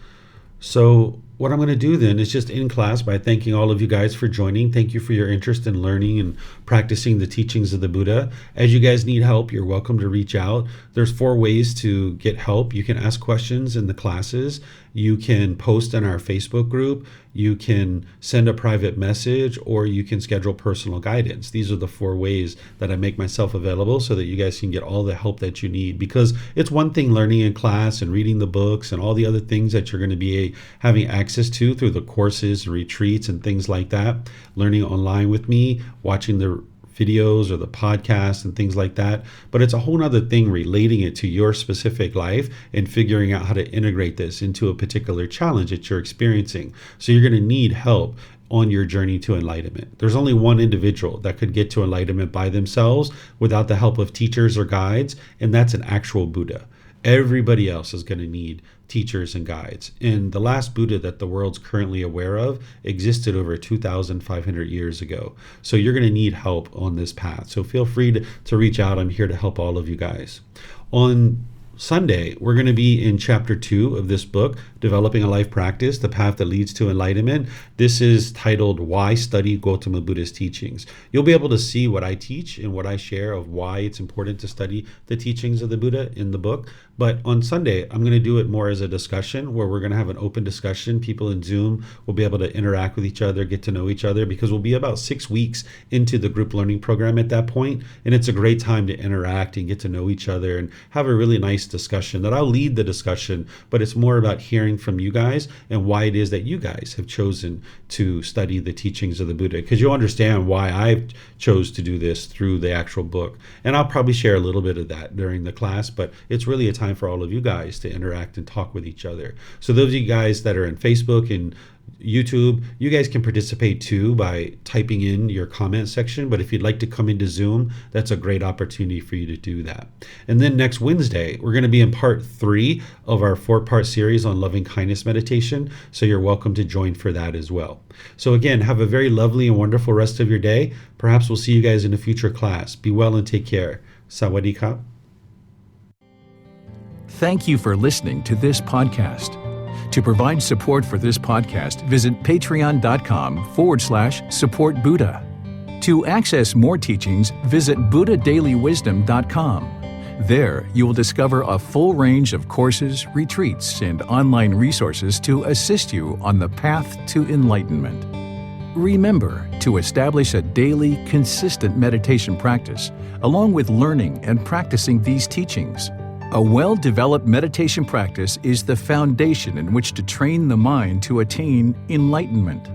So what I'm going to do then is just end class by thanking all of you guys for joining. Thank you for your interest in learning and practicing the teachings of the Buddha. As you guys need help, you're welcome to reach out. There's 4 ways to get help. You can ask questions in the classes. You can post in our Facebook group. You can send a private message, or you can schedule personal guidance. These are the 4 ways that I make myself available so that you guys can get all the help that you need, because it's one thing learning in class and reading the books and all the other things that you're going to be having access to through the courses, retreats, and things like that. Learning online with me, watching the videos or the podcasts and things like that. But it's a whole other thing relating it to your specific life and figuring out how to integrate this into a particular challenge that you're experiencing. So you're going to need help on your journey to enlightenment. There's only one individual that could get to enlightenment by themselves without the help of teachers or guides, and that's an actual Buddha. Everybody else is going to need teachers and guides. And the last Buddha that the world's currently aware of existed over 2,500 years ago. So you're going to need help on this path. So feel free to reach out. I'm here to help all of you guys. On Sunday, we're going to be in chapter 2 of this book, Developing a Life Practice, The Path That Leads to Enlightenment. This is titled, Why Study Gautama Buddha's Teachings. You'll be able to see what I teach and what I share of why it's important to study the teachings of the Buddha in the book. But on Sunday, I'm going to do it more as a discussion where we're going to have an open discussion. People in Zoom will be able to interact with each other, get to know each other, because we'll be about 6 weeks into the group learning program at that point. And it's a great time to interact and get to know each other and have a really nice nice discussion that I'll lead the discussion, but it's more about hearing from you guys and why it is that you guys have chosen to study the teachings of the Buddha, because you'll understand why I chose to do this through the actual book. And I'll probably share a little bit of that during the class, but it's really a time for all of you guys to interact and talk with each other. So those of you guys that are in Facebook and YouTube, you guys can participate too by typing in your comment section. But if you'd like to come into Zoom, that's a great opportunity for you to do that. And then next Wednesday, we're going to be in part 3 of our 4-part series on loving kindness meditation. So you're welcome to join for that as well. So again, have a very lovely and wonderful rest of your day. Perhaps we'll see you guys in a future class. Be well and take care. Sawadee ka. Thank you for listening to this podcast. To provide support for this podcast, visit patreon.com/support Buddha. To access more teachings, visit buddhadailywisdom.com. There, you will discover a full range of courses, retreats, and online resources to assist you on the path to enlightenment. Remember to establish a daily, consistent meditation practice, along with learning and practicing these teachings. A well-developed meditation practice is the foundation in which to train the mind to attain enlightenment.